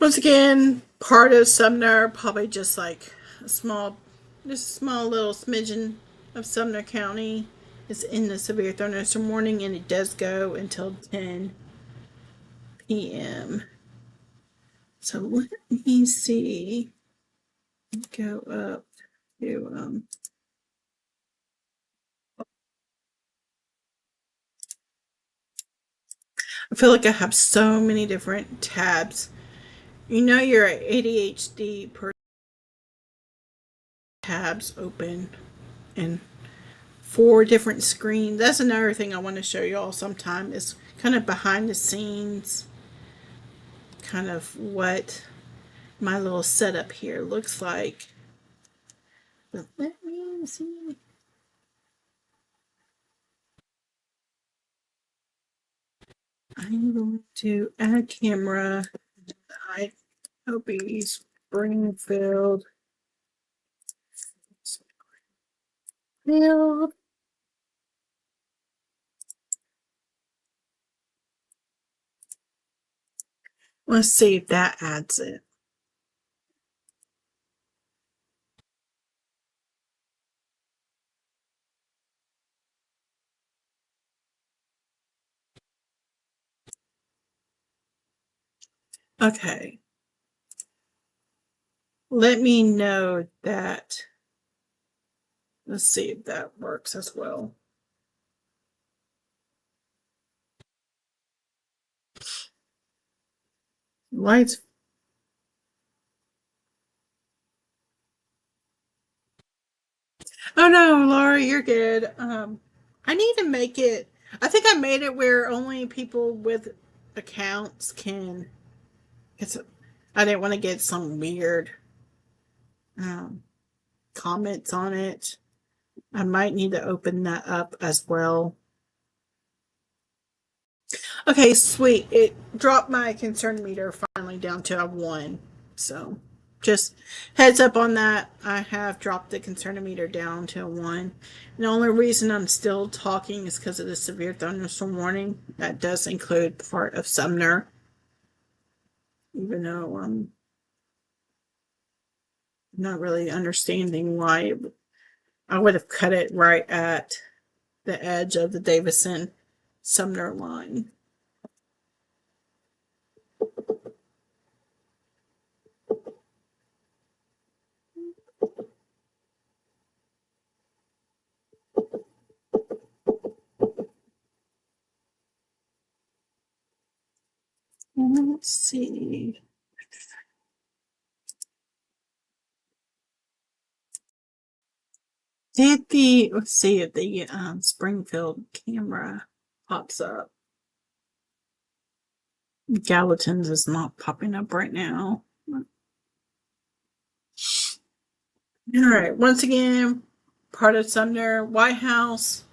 Once again, part of Sumner, probably just like just a small little smidgen of Sumner County is in the severe thunderstorm warning, and it does go until 10 p.m. So let me see. Go up to I feel like I have so many different tabs. You know, your ADHD per tabs open and 4 different screens. That's another thing I want to show y'all sometime is kind of behind the scenes, kind of what my little setup here looks like. But let me see. I'm going to add camera. I hope he's Springfield. Springfield. Let's see if that adds it. Okay. Let me know that. Let's see if that works as well. Lights. Oh no, Laura, you're good. I need to make it. I think I made it where only people with accounts can. It's. I didn't want to get some weird um, comments on it. I might need to open that up as well. Okay, sweet. It dropped my concern meter finally down to a 1. So, just heads up on that. I have dropped the concern meter down to a 1. The only reason I'm still talking is because of the severe thunderstorm warning. That does include part of Sumner, even though I'm not really understanding why I would have cut it right at the edge of the Davison Sumner line. Let's see. Let's see if the Springfield camera pops up. Gallatin's is not popping up right now. All right, once again, part of Sumner, White House,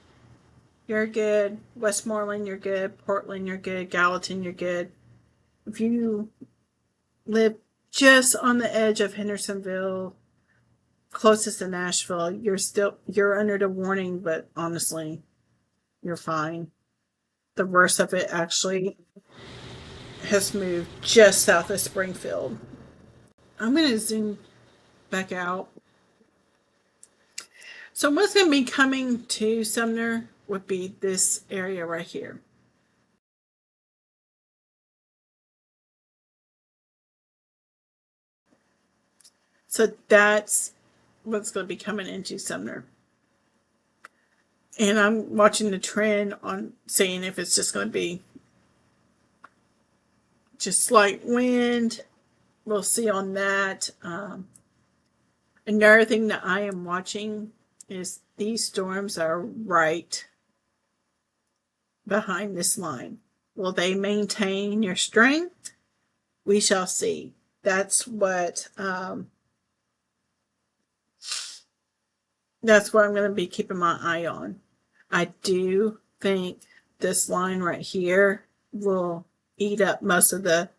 you're good. Westmoreland, you're good. Portland, you're good. Gallatin, you're good. If you live just on the edge of Hendersonville, closest to Nashville, you're under the warning, but honestly, you're fine. The worst of it actually has moved just south of Springfield. I'm going to zoom back out. So what's going to be coming to Sumner would be this area right here. So that's what's going to be coming into Sumner. And I'm watching the trend on seeing if it's just going to be just slight wind. We'll see on that. Another thing that I am watching is these storms are right behind this line. Will they maintain their strength? We shall see. that's what I'm going to be keeping my eye on. I do think this line right here will eat up most of the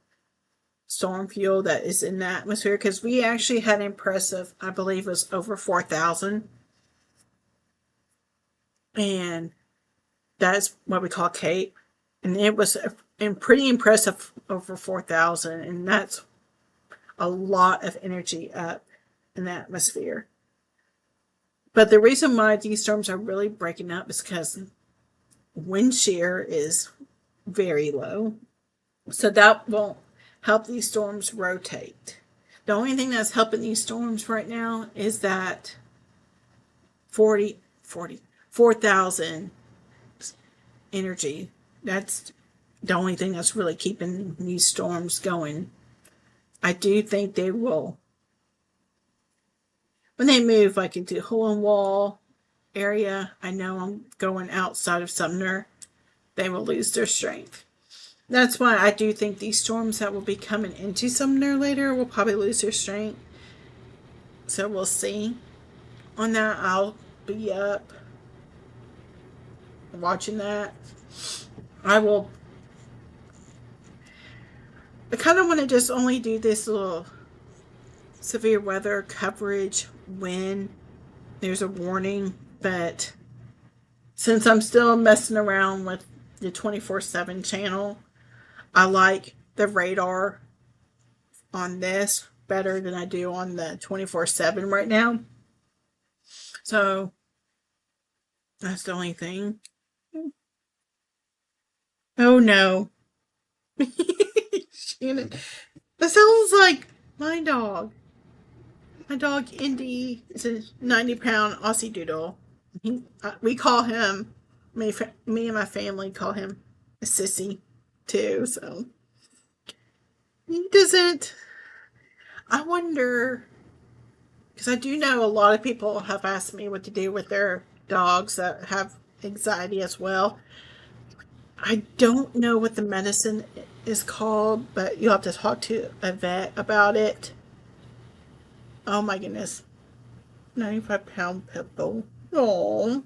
storm fuel that is in the atmosphere, because we actually had impressive, I believe it was over 4,000, and that's what we call Cape, and it was pretty impressive over 4,000, and that's a lot of energy up in the atmosphere. But the reason why these storms are really breaking up is because wind shear is very low, so that won't help these storms rotate. The only thing that's helping these storms right now is that 4,000 energy. That's the only thing that's really keeping these storms going. I do think they will, when they move like into Hole and Wall area, I know I'm going outside of Sumner, they will lose their strength. That's why I do think these storms that will be coming into Sumner later will probably lose their strength. So we'll see. On that, I'll be up watching that. I kind of want to just only do this little severe weather coverage when there's a warning, but since I'm still messing around with the 24/7 channel, I like the radar on this better than I do on the 24/7 right now. So that's the only thing. Oh no. Shannon. That sounds like my dog. My dog Indy is a 90-pound Aussie Doodle. We call him, me and my family call him a sissy too. So he doesn't. I wonder, because I do know a lot of people have asked me what to do with their dogs that have anxiety as well. I don't know what the medicine is called, but you'll have to talk to a vet about it. Oh my goodness. 95-pound pit bull. Oh.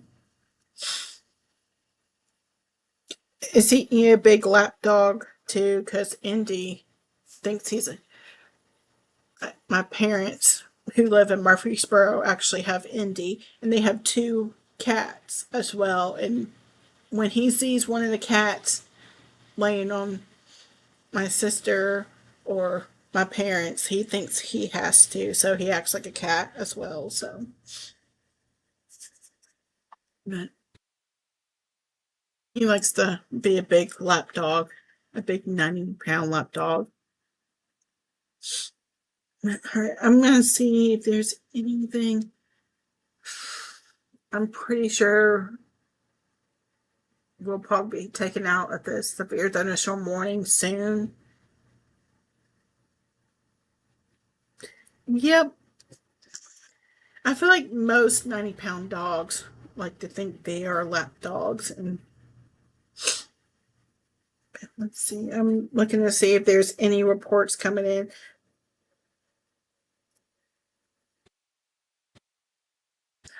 Is he a big lap dog too? Because Indy thinks he's a. My parents who live in Murfreesboro actually have Indy, and they have two cats as well. And when he sees one of the cats laying on my sister or my parents, he thinks he has to, so he acts like a cat as well. So, but he likes to be a big lap dog, a big 90-pound lap dog. All right, I'm gonna see if there's anything. I'm pretty sure we'll probably be taken out at the severe thunderstorm warning soon. Yep. I feel like most 90-pound dogs like to think they are lap dogs. And let's see, I'm looking to see if there's any reports coming in.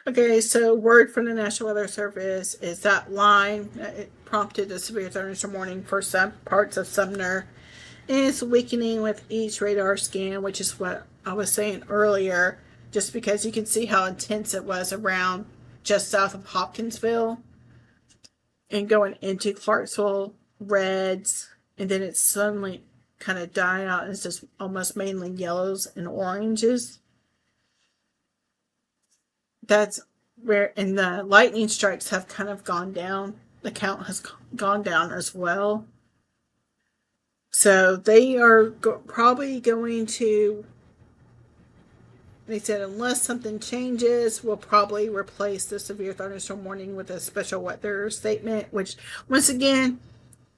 Okay, so word from the National Weather Service is that line it prompted a severe thunderstorm warning for some parts of Sumner is weakening with each radar scan, which is what I was saying earlier, just because you can see how intense it was around just south of Hopkinsville and going into Clarksville, reds, and then it suddenly kind of died out and it's just almost mainly yellows and oranges. That's where, and the lightning strikes have kind of gone down. The count has gone down as well. So they are probably going to, they said, unless something changes, we'll probably replace the severe thunderstorm warning with a special weather statement, which, once again,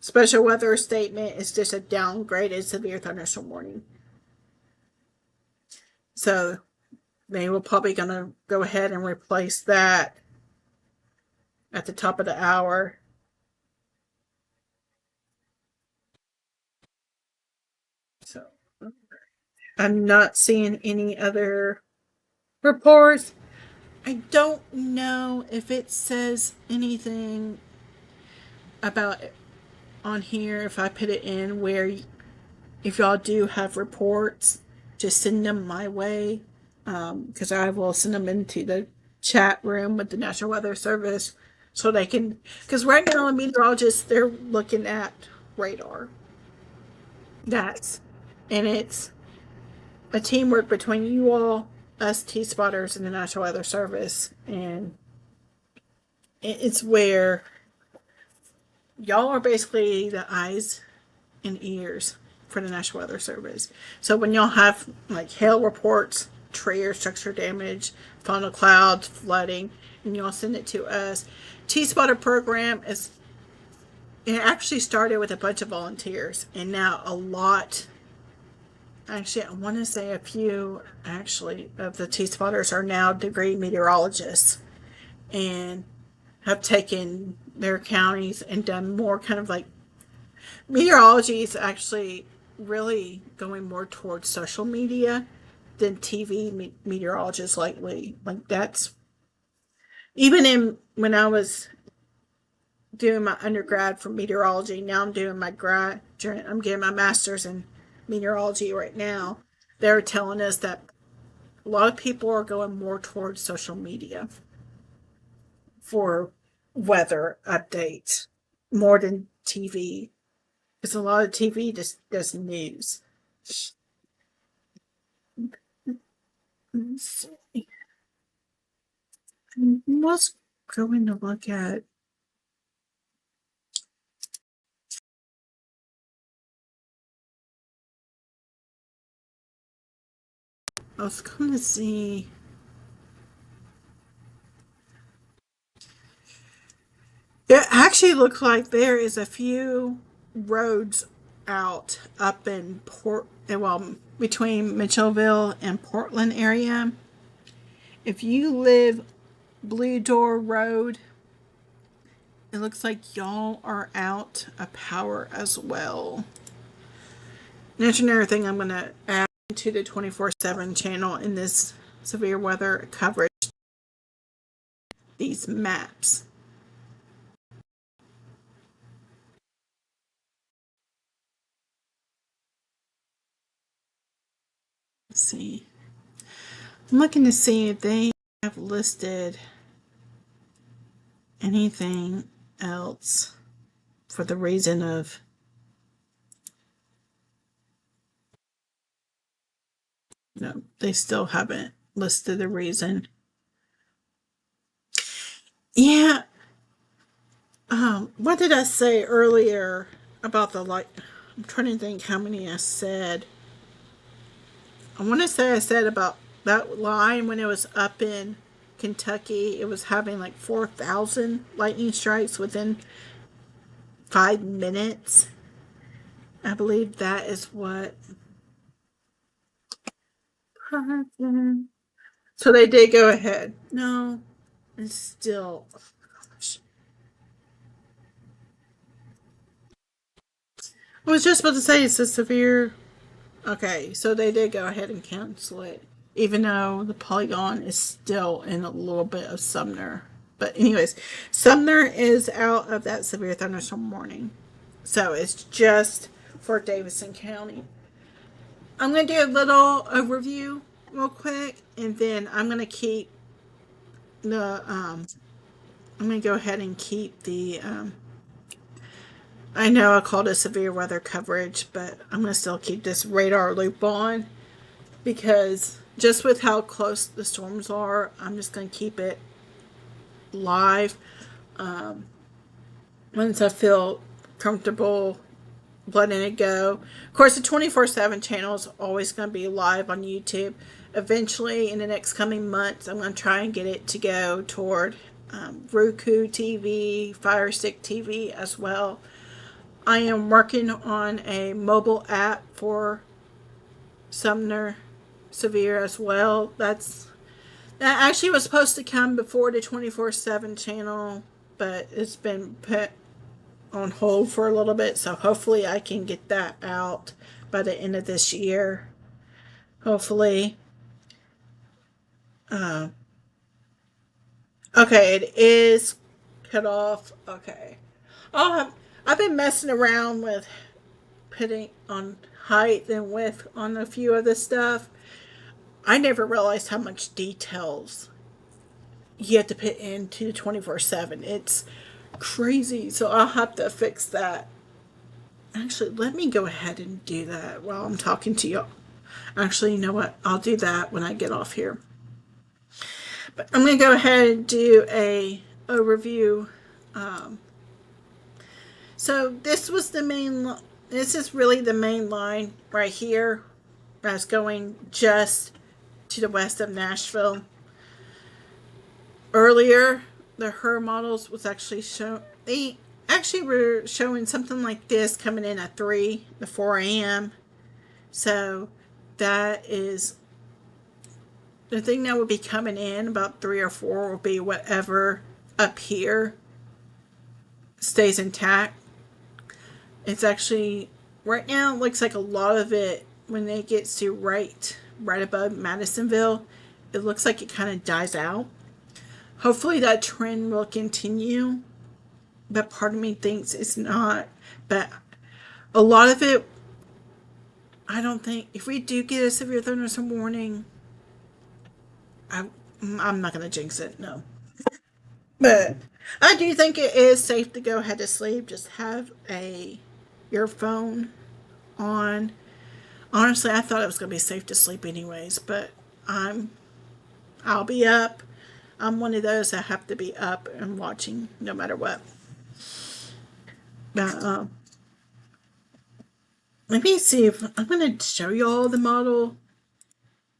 special weather statement is just a downgraded severe thunderstorm warning. So they will probably going to go ahead and replace that at the top of the hour. So I'm not seeing any other reports. I don't know if it says anything about it on here, if I put it in where if y'all do have reports, just send them my way, because I will send them into the chat room with the National Weather Service so they can. Because right now, the meteorologists they're looking at radar. That's and it's a teamwork between you all, us T spotters, and the National Weather Service, and it's where y'all are basically the eyes and ears for the National Weather Service. So when y'all have like hail reports, tree or structure damage, funnel clouds, flooding, and y'all send it to us. T-Spotter program is it actually started with a bunch of volunteers, and now a lot. Actually, I want to say a few actually of the T-Spotters are now degree meteorologists and have taken their counties and done more kind of like meteorology is actually really going more towards social media than TV meteorologists lately. Like that's even in when I was doing my undergrad for meteorology. Now I'm doing my grad. I'm getting my master's in meteorology right now. They're telling us that a lot of people are going more towards social media for weather updates more than TV. Because a lot of TV just does news. Let's see. I was going to look at. I was going to see. It actually looks like there is a few roads out up in well, between Mitchellville and Portland area. If you live Blue Door Road, it looks like y'all are out of power as well. And that's another thing I'm going to add to the 24/7 channel in this severe weather coverage. These maps. Let's see. I'm looking to see if they have listed anything else for the reason of no, they still haven't listed the reason. Yeah. What did I say earlier about the light? I'm trying to think how many I said. I want to say I said about that line when it was up in Kentucky, it was having like 4,000 lightning strikes within 5 minutes. I believe that is what. So they did go ahead. No, it's still. Oh gosh. I was just about to say it's a severe. Okay, so they did go ahead and cancel it, even though the polygon is still in a little bit of Sumner. But anyways, Sumner is out of that severe thunderstorm warning, so it's just for Davidson County. I'm gonna do a little overview real quick, and then I'm gonna keep the. I'm gonna go ahead and keep the. I know I called it severe weather coverage, but I'm gonna still keep this radar loop on because just with how close the storms are, I'm just going to keep it live. Once I feel comfortable letting it go. Of course, the 24/7 channel is always going to be live on YouTube. Eventually, in the next coming months, I'm going to try and get it to go toward Roku TV, Fire Stick TV as well. I am working on a mobile app for Sumner Severe as well. That actually was supposed to come before the 24/7 channel, but it's been put on hold for a little bit, so hopefully I can get that out by the end of this year. Hopefully. Okay, it is cut off. Okay. I've been messing around with putting on height and width on a few of this stuff. I never realized how much details you have to put into 24/7. It's crazy. So I'll have to fix that. Actually, let me go ahead and do that while I'm talking to you. Actually, you know what? I'll do that when I get off here. But I'm going to go ahead and do a overview. So this was the main. This is really the main line right here. That's going just to the west of Nashville. Earlier, the her models was actually shown. They actually were showing something like this coming in at 3 to 4 a.m. So that is the thing that would be coming in about 3 or 4 will be whatever up here stays intact. It's actually right now it looks like a lot of it when it gets to right above Madisonville, it looks like it kind of dies out. Hopefully that trend will continue, but part of me thinks it's not. But a lot of it, I don't think if we do get a severe thunderstorm warning, I'm not going to jinx it. No, but I do think it is safe to go ahead to sleep. Just have your phone on. Honestly, I thought it was going to be safe to sleep anyways, but I'll be up. I'm one of those that have to be up and watching no matter what. But let me see if I'm going to show you all the model.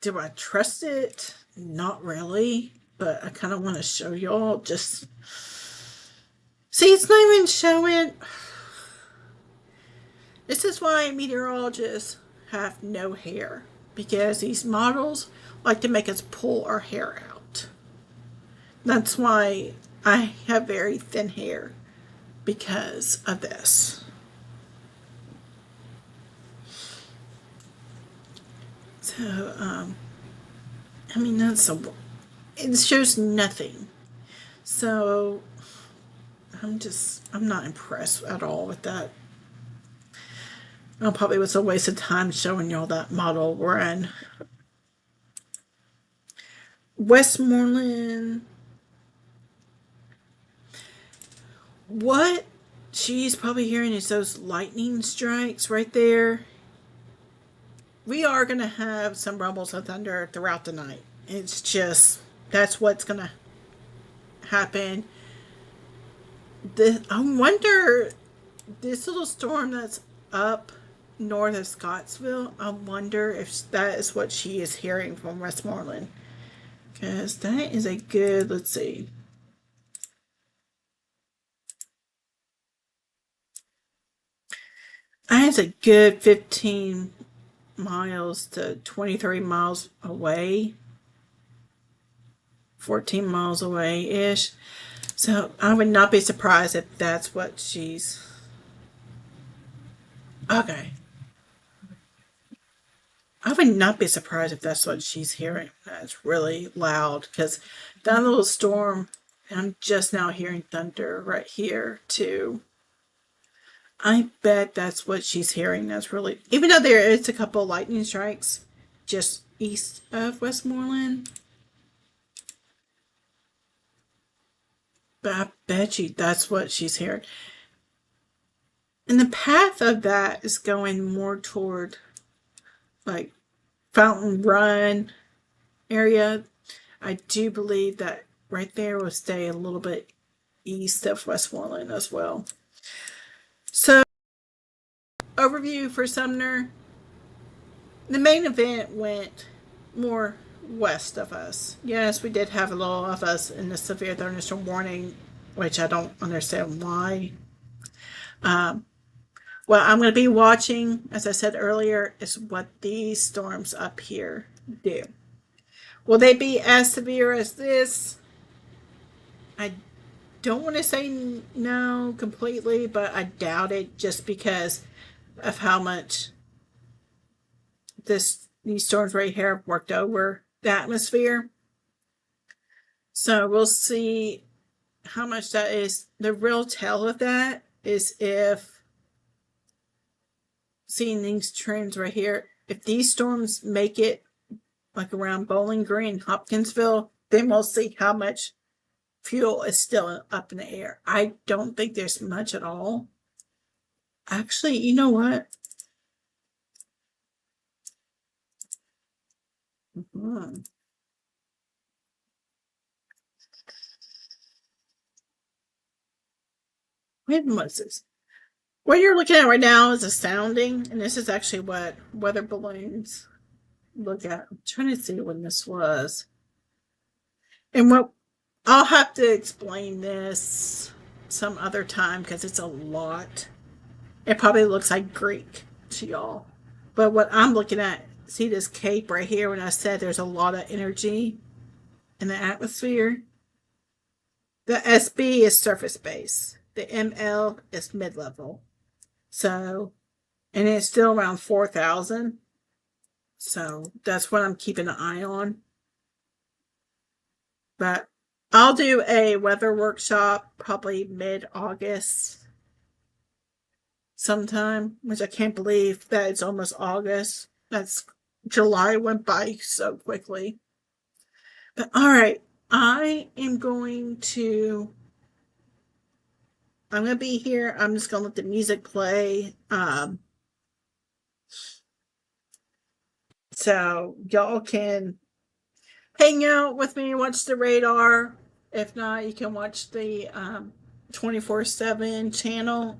Do I trust it? Not really, but I kind of want to show y'all. Just see, it's not even showing. This is why meteorologists have no hair, because these models like to make us pull our hair out. That's why I have very thin hair, because of this. So, I mean, it shows nothing. So, I'm not impressed at all with that. It probably was a waste of time showing y'all that model run. Westmoreland. What she's probably hearing is those lightning strikes right there. We are going to have some rumbles of thunder throughout the night. It's just, that's what's going to happen. I wonder, this little storm that's up north of Scottsville, I wonder if that is what she is hearing from Westmoreland. Because that is a good, let's see. That is a good 15 miles to 23 miles away. 14 miles away ish. So I would not be surprised if that's what she's. Okay. I would not be surprised if that's what she's hearing. That's really loud because that little storm, I'm just now hearing thunder right here too. I bet that's what she's hearing. That's really, even though there is a couple lightning strikes just east of Westmoreland, but I bet you that's what she's hearing. And the path of that is going more toward like Fountain Run area. I do believe that right there will stay a little bit east of Westmoreland as well. So, overview for Sumner. The main event went more west of us. Yes, we did have a little of us in the severe thunderstorm warning, which I don't understand why. What I'm going to be watching, as I said earlier, is what these storms up here do. Will they be as severe as this? I don't want to say no completely, but I doubt it just because of how much this these storms right here have worked over the atmosphere. So we'll see how much that is. The real tell of that is if seeing these trends right here, if these storms make it like around Bowling Green, Hopkinsville, then we'll see how much fuel is still up in the air. I don't think there's much at all. Actually, you know what? Mm-hmm. Wait, what's this? What you're looking at right now is a sounding, and this is actually what weather balloons look at. I'm trying to see when this was. And what I'll have to explain this some other time because it's a lot. It probably looks like Greek to y'all. But what I'm looking at, see this cape right here when I said there's a lot of energy in the atmosphere? The SB is surface base. The ML is mid level. So, and it's still around 4,000. So that's what I'm keeping an eye on. But I'll do a weather workshop probably mid-August sometime, which I can't believe that it's almost August. That's July went by so quickly. But all right, I'm going to be here. I'm just going to let the music play. So y'all can hang out with me, watch the radar. If not, you can watch the 24/7 channel.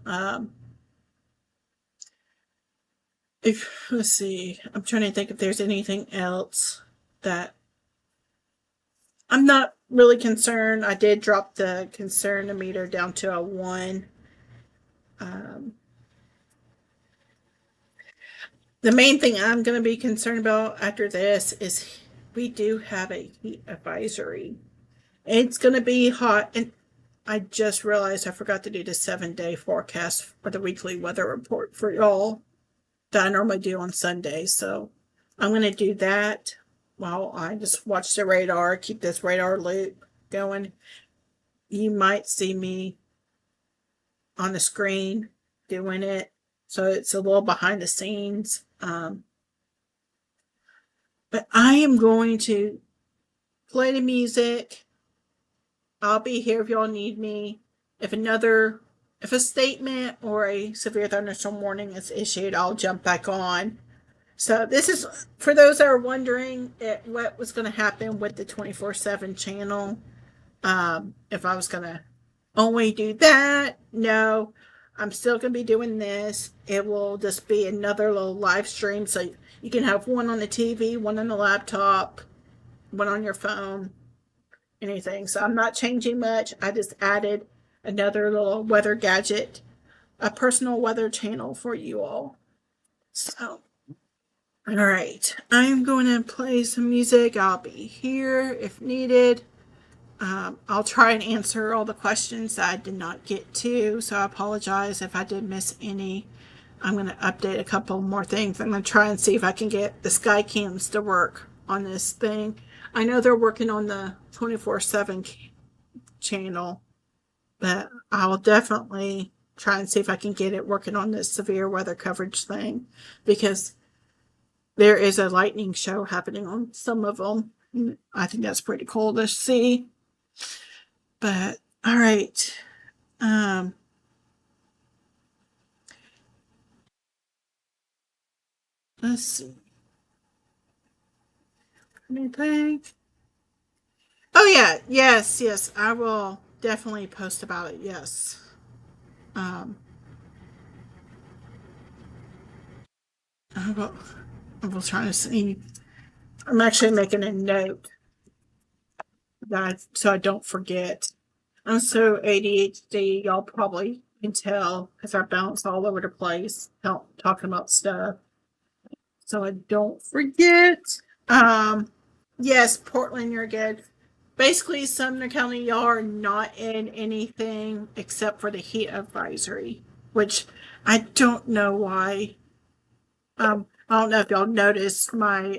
If let's see, I'm trying to think if there's anything else that I'm not really concerned. I did drop the concern meter down to a 1. The main thing I'm going to be concerned about after this is we do have a heat advisory. It's going to be hot, and I just realized I forgot to do the 7-day forecast for the weekly weather report for y'all that I normally do on Sunday. So I'm going to do that while I just watch the radar, keep this radar loop going. You might see me on the screen doing it. So it's a little behind the scenes. But I am going to play the music. I'll be here if y'all need me. If a statement or a severe thunderstorm warning is issued, I'll jump back on. So this is for those that are wondering what was going to happen with the 24/7 channel. If I was going to only do that, no, I'm still going to be doing this. It will just be another little live stream. So you can have one on the TV, one on the laptop, one on your phone, anything. So I'm not changing much. I just added another little weather gadget, a personal weather channel for you all. So, all right, I'm going to play some music. I'll be here if needed. I'll try and answer all the questions that I did not get to, so I apologize if I did miss any. I'm going to update a couple more things. I'm going to try and see if I can get the sky cams to work on this thing. I know they're working on the 24/7 channel, but I'll definitely try and see if I can get it working on this severe weather coverage thing, because there is a lightning show happening on some of them. I think that's pretty cool to see. But all right, let's see. Anything? Oh yeah, yes. I will definitely post about it. Yes. Um, I will try to see. I'm actually making a note that so I don't forget. I'm so ADHD, y'all probably can tell because I bounce all over the place talking about stuff. So I don't forget. Yes, Portland, you're good. Basically, Sumner County, y'all are not in anything except for the heat advisory, which I don't know why. I don't know if y'all noticed my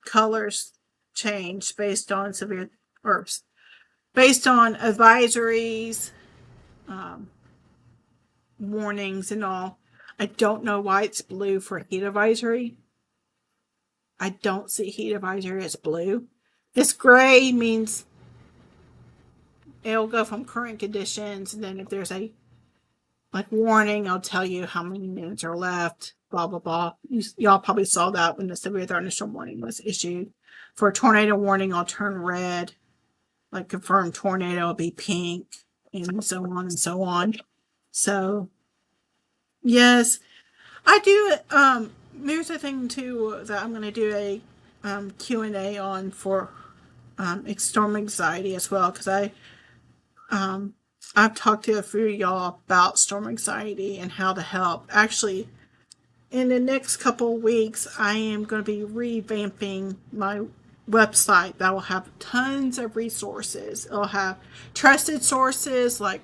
colors change based on severe or based on advisories, um, warnings, and all. I don't know why it's blue for heat advisory. I don't see heat advisory as blue. This gray means it'll go from current conditions, and then if there's a like warning, I'll tell you how many minutes are left. Blah blah blah. Y'all probably saw that when the severe thunderstorm warning was issued. For a tornado warning, I'll turn red. Like confirmed tornado will be pink, and so on and so on. So yes, I do. There's a thing too that I'm going to do a Q&A on for storm anxiety as well, because I've talked to a few of y'all about storm anxiety and how to help. Actually, in the next couple of weeks, I am going to be revamping my website that will have tons of resources. It'll have trusted sources like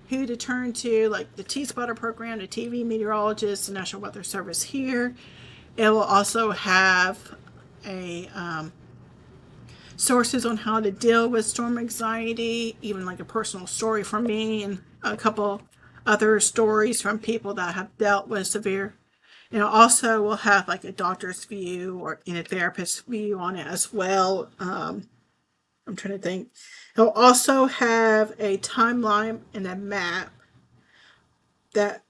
who to turn to, like the T-Spotter program, the TV meteorologist, the National Weather Service here. It will also have a sources on how to deal with storm anxiety, even like a personal story from me and a couple other stories from people that have dealt with severe. And also will have like a doctor's view or in a therapist's view on it as well. I'm trying to think. It'll also have a timeline and a map that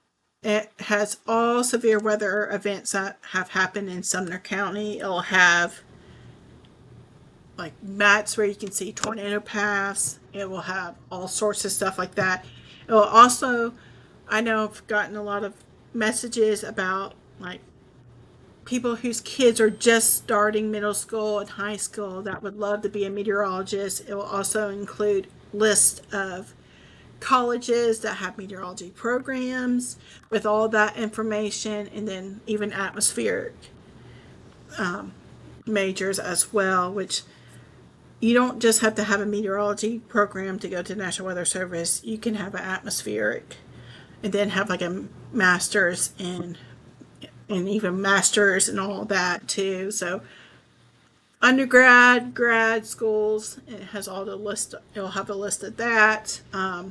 it has all severe weather events that have happened in Sumner County. It'll have like maps where you can see tornado paths. It will have all sorts of stuff like that. It will also, I know I've gotten a lot of messages about like people whose kids are just starting middle school and high school that would love to be a meteorologist. It will also include lists of colleges that have meteorology programs with all that information, and then even atmospheric majors as well, which you don't just have to have a meteorology program to go to the National Weather Service. You can have an atmospheric and then have like a master's in and even masters and all that too. So undergrad, grad schools, it has all the list. It'll have a list of that. I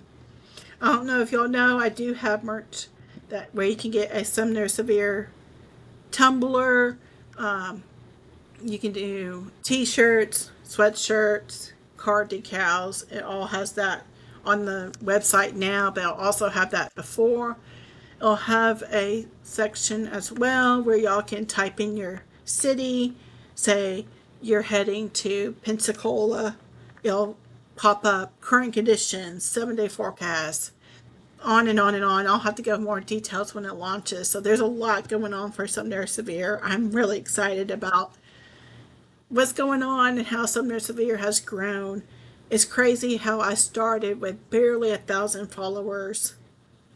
don't know if y'all know, I do have merch that where you can get a Sumner Severe tumbler. You can do t-shirts, sweatshirts, car decals. It all has that on the website now, but I'll also have that before. It'll have a section as well where y'all can type in your city. Say you're heading to Pensacola. It'll pop up current conditions, 7-day forecast, on and on and on. I'll have to go more details when it launches. So there's a lot going on for Sumner Severe. I'm really excited about what's going on and how Sumner Severe has grown. It's crazy how I started with barely 1,000 followers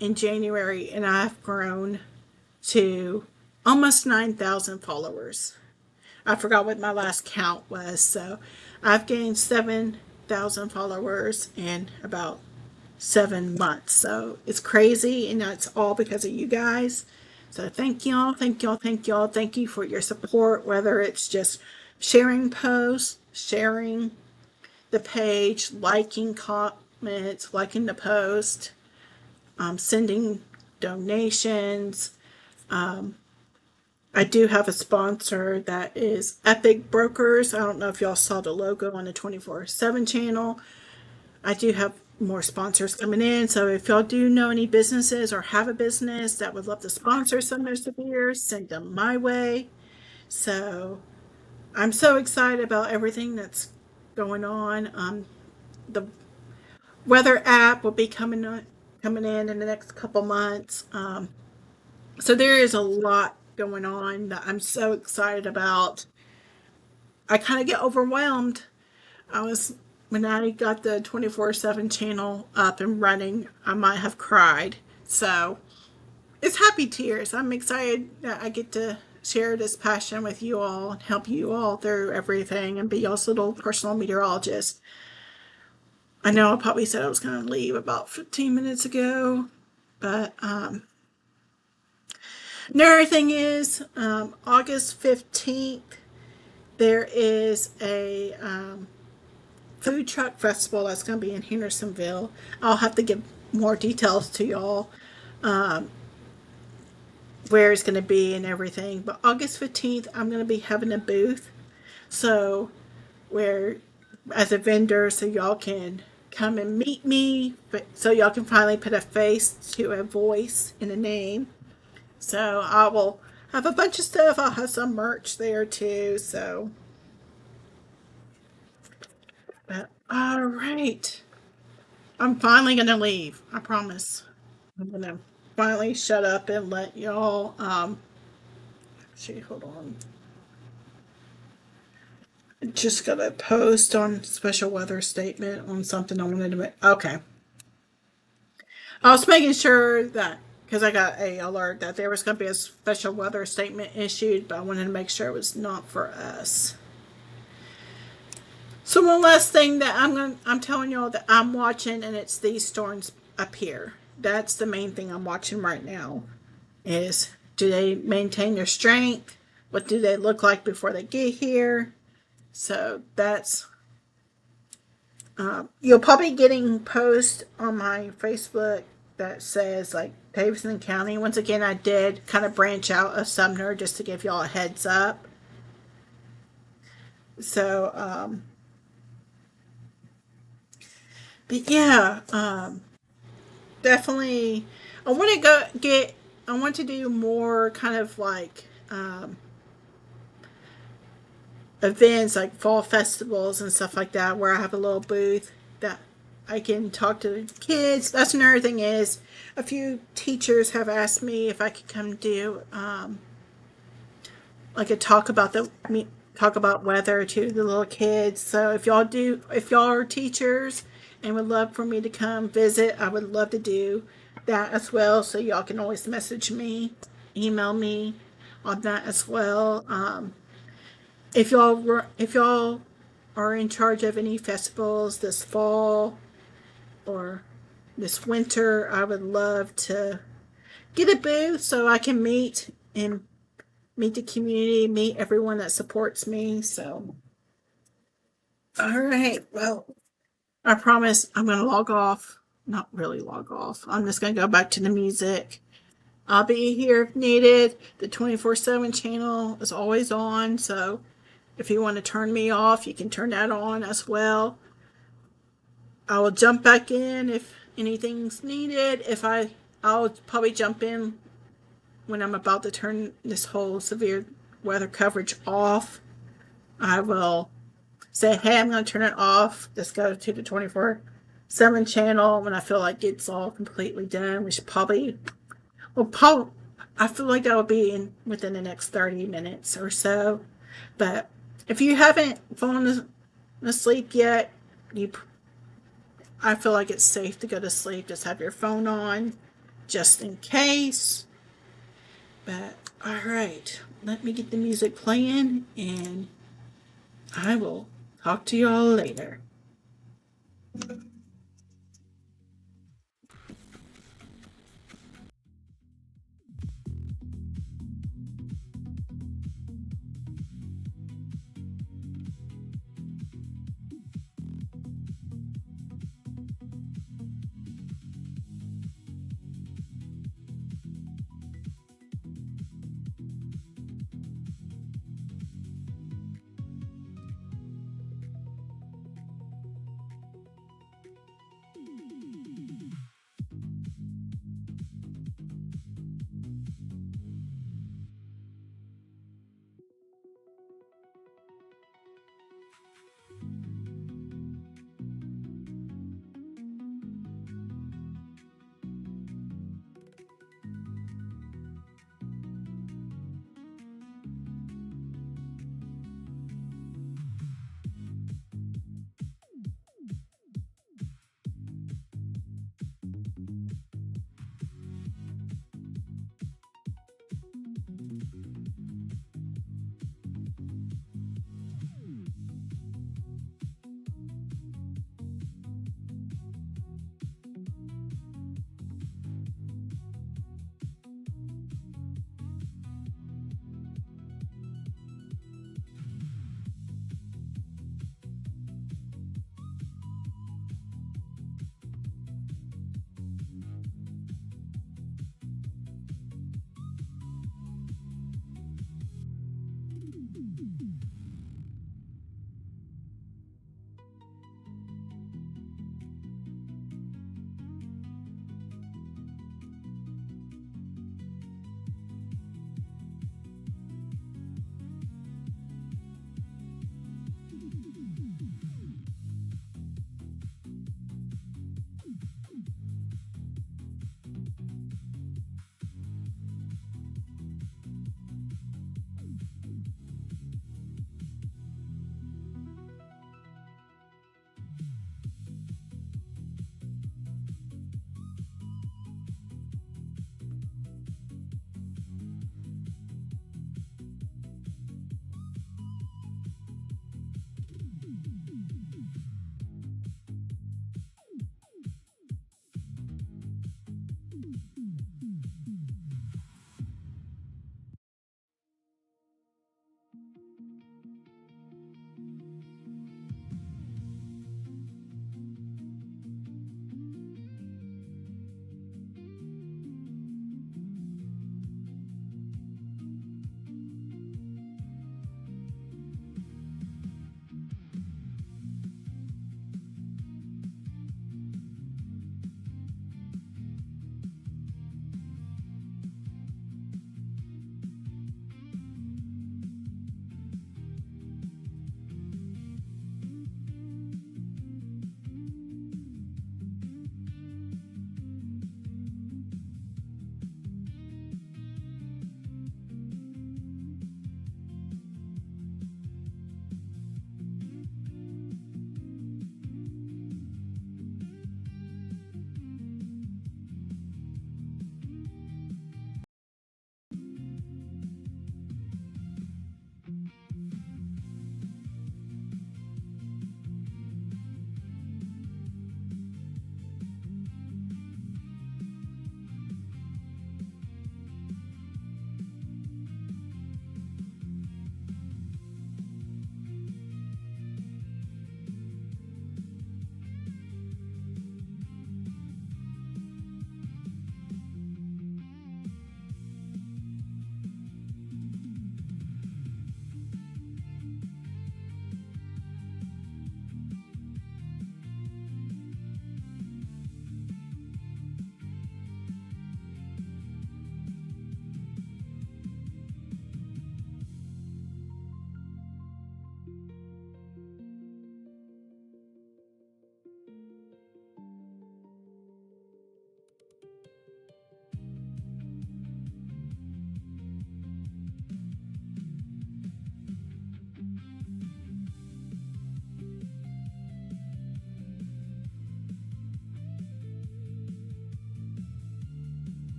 in January, and I've grown to almost 9,000 followers. I forgot what my last count was, so I've gained 7,000 followers in about 7 months. So it's crazy, and that's all because of you guys. So thank y'all, thank y'all, thank y'all. Thank you for your support, whether it's just sharing posts, sharing the page, liking comments, liking the post, sending donations. I do have a sponsor that is Epic Brokers. I don't know if y'all saw the logo on the 24/7 channel. I do have more sponsors coming in. So if y'all do know any businesses or have a business that would love to sponsor Sumner Severe, send them my way. So I'm so excited about everything that's going on. The weather app will be coming in the next couple months. So there is a lot going on that I'm so excited about. I kind of get overwhelmed. When I got the 24/7 channel up and running, I might have cried. So it's happy tears. I'm excited that I get to share this passion with you all and help you all through everything and be y'all's little personal meteorologist. I know I probably said I was going to leave about 15 minutes ago, but Another thing is, August 15th, there is a food truck festival that's going to be in Hendersonville. I'll have to give more details to y'all where it's going to be and everything. But August 15th, I'm going to be having a booth. So, where as a vendor, so y'all can come and meet me, so y'all can finally put a face to a voice and a name. So, I will have a bunch of stuff. I'll have some merch there too. So, but all right. I'm finally going to leave. I promise. I'm going to finally shut up and let y'all. Actually, hold on. Just got to post on special weather statement on something I wanted to make. Okay. I was making sure that because I got a alert that there was going to be a special weather statement issued, but I wanted to make sure it was not for us. So one last thing that I'm telling y'all that I'm watching, and it's these storms up here. That's the main thing I'm watching right now. Is do they maintain their strength? What do they look like before they get here? So that's you'll probably getting post on my Facebook that says like Davidson County. Once again, I did kind of branch out of Sumner just to give y'all a heads up. So, but yeah, definitely. I want to go get. I want to do more kind of like events like fall festivals and stuff like that where I have a little booth that I can talk to the kids. That's another thing is a few teachers have asked me if I could come do like a talk about weather to the little kids. So if y'all are teachers and would love for me to come visit, I would love to do that as well. So y'all can always message me, email me on that as well. If y'all are in charge of any festivals this fall or this winter, I would love to get a booth so I can meet the community, meet everyone that supports me. So, all right. Well, I promise I'm going to log off. Not really log off. I'm just going to go back to the music. I'll be here if needed. The 24/7 channel is always on. So, if you want to turn me off, you can turn that on as well. I will jump back in if anything's needed. I'll probably jump in when I'm about to turn this whole severe weather coverage off. I will say, hey, I'm going to turn it off. Just go to the 24/7 channel when I feel like it's all completely done, which probably, I feel like that will be within the next 30 minutes or so. But if you haven't fallen asleep yet, I feel like it's safe to go to sleep. Just have your phone on, just in case. But all right, let me get the music playing, and I will talk to y'all later.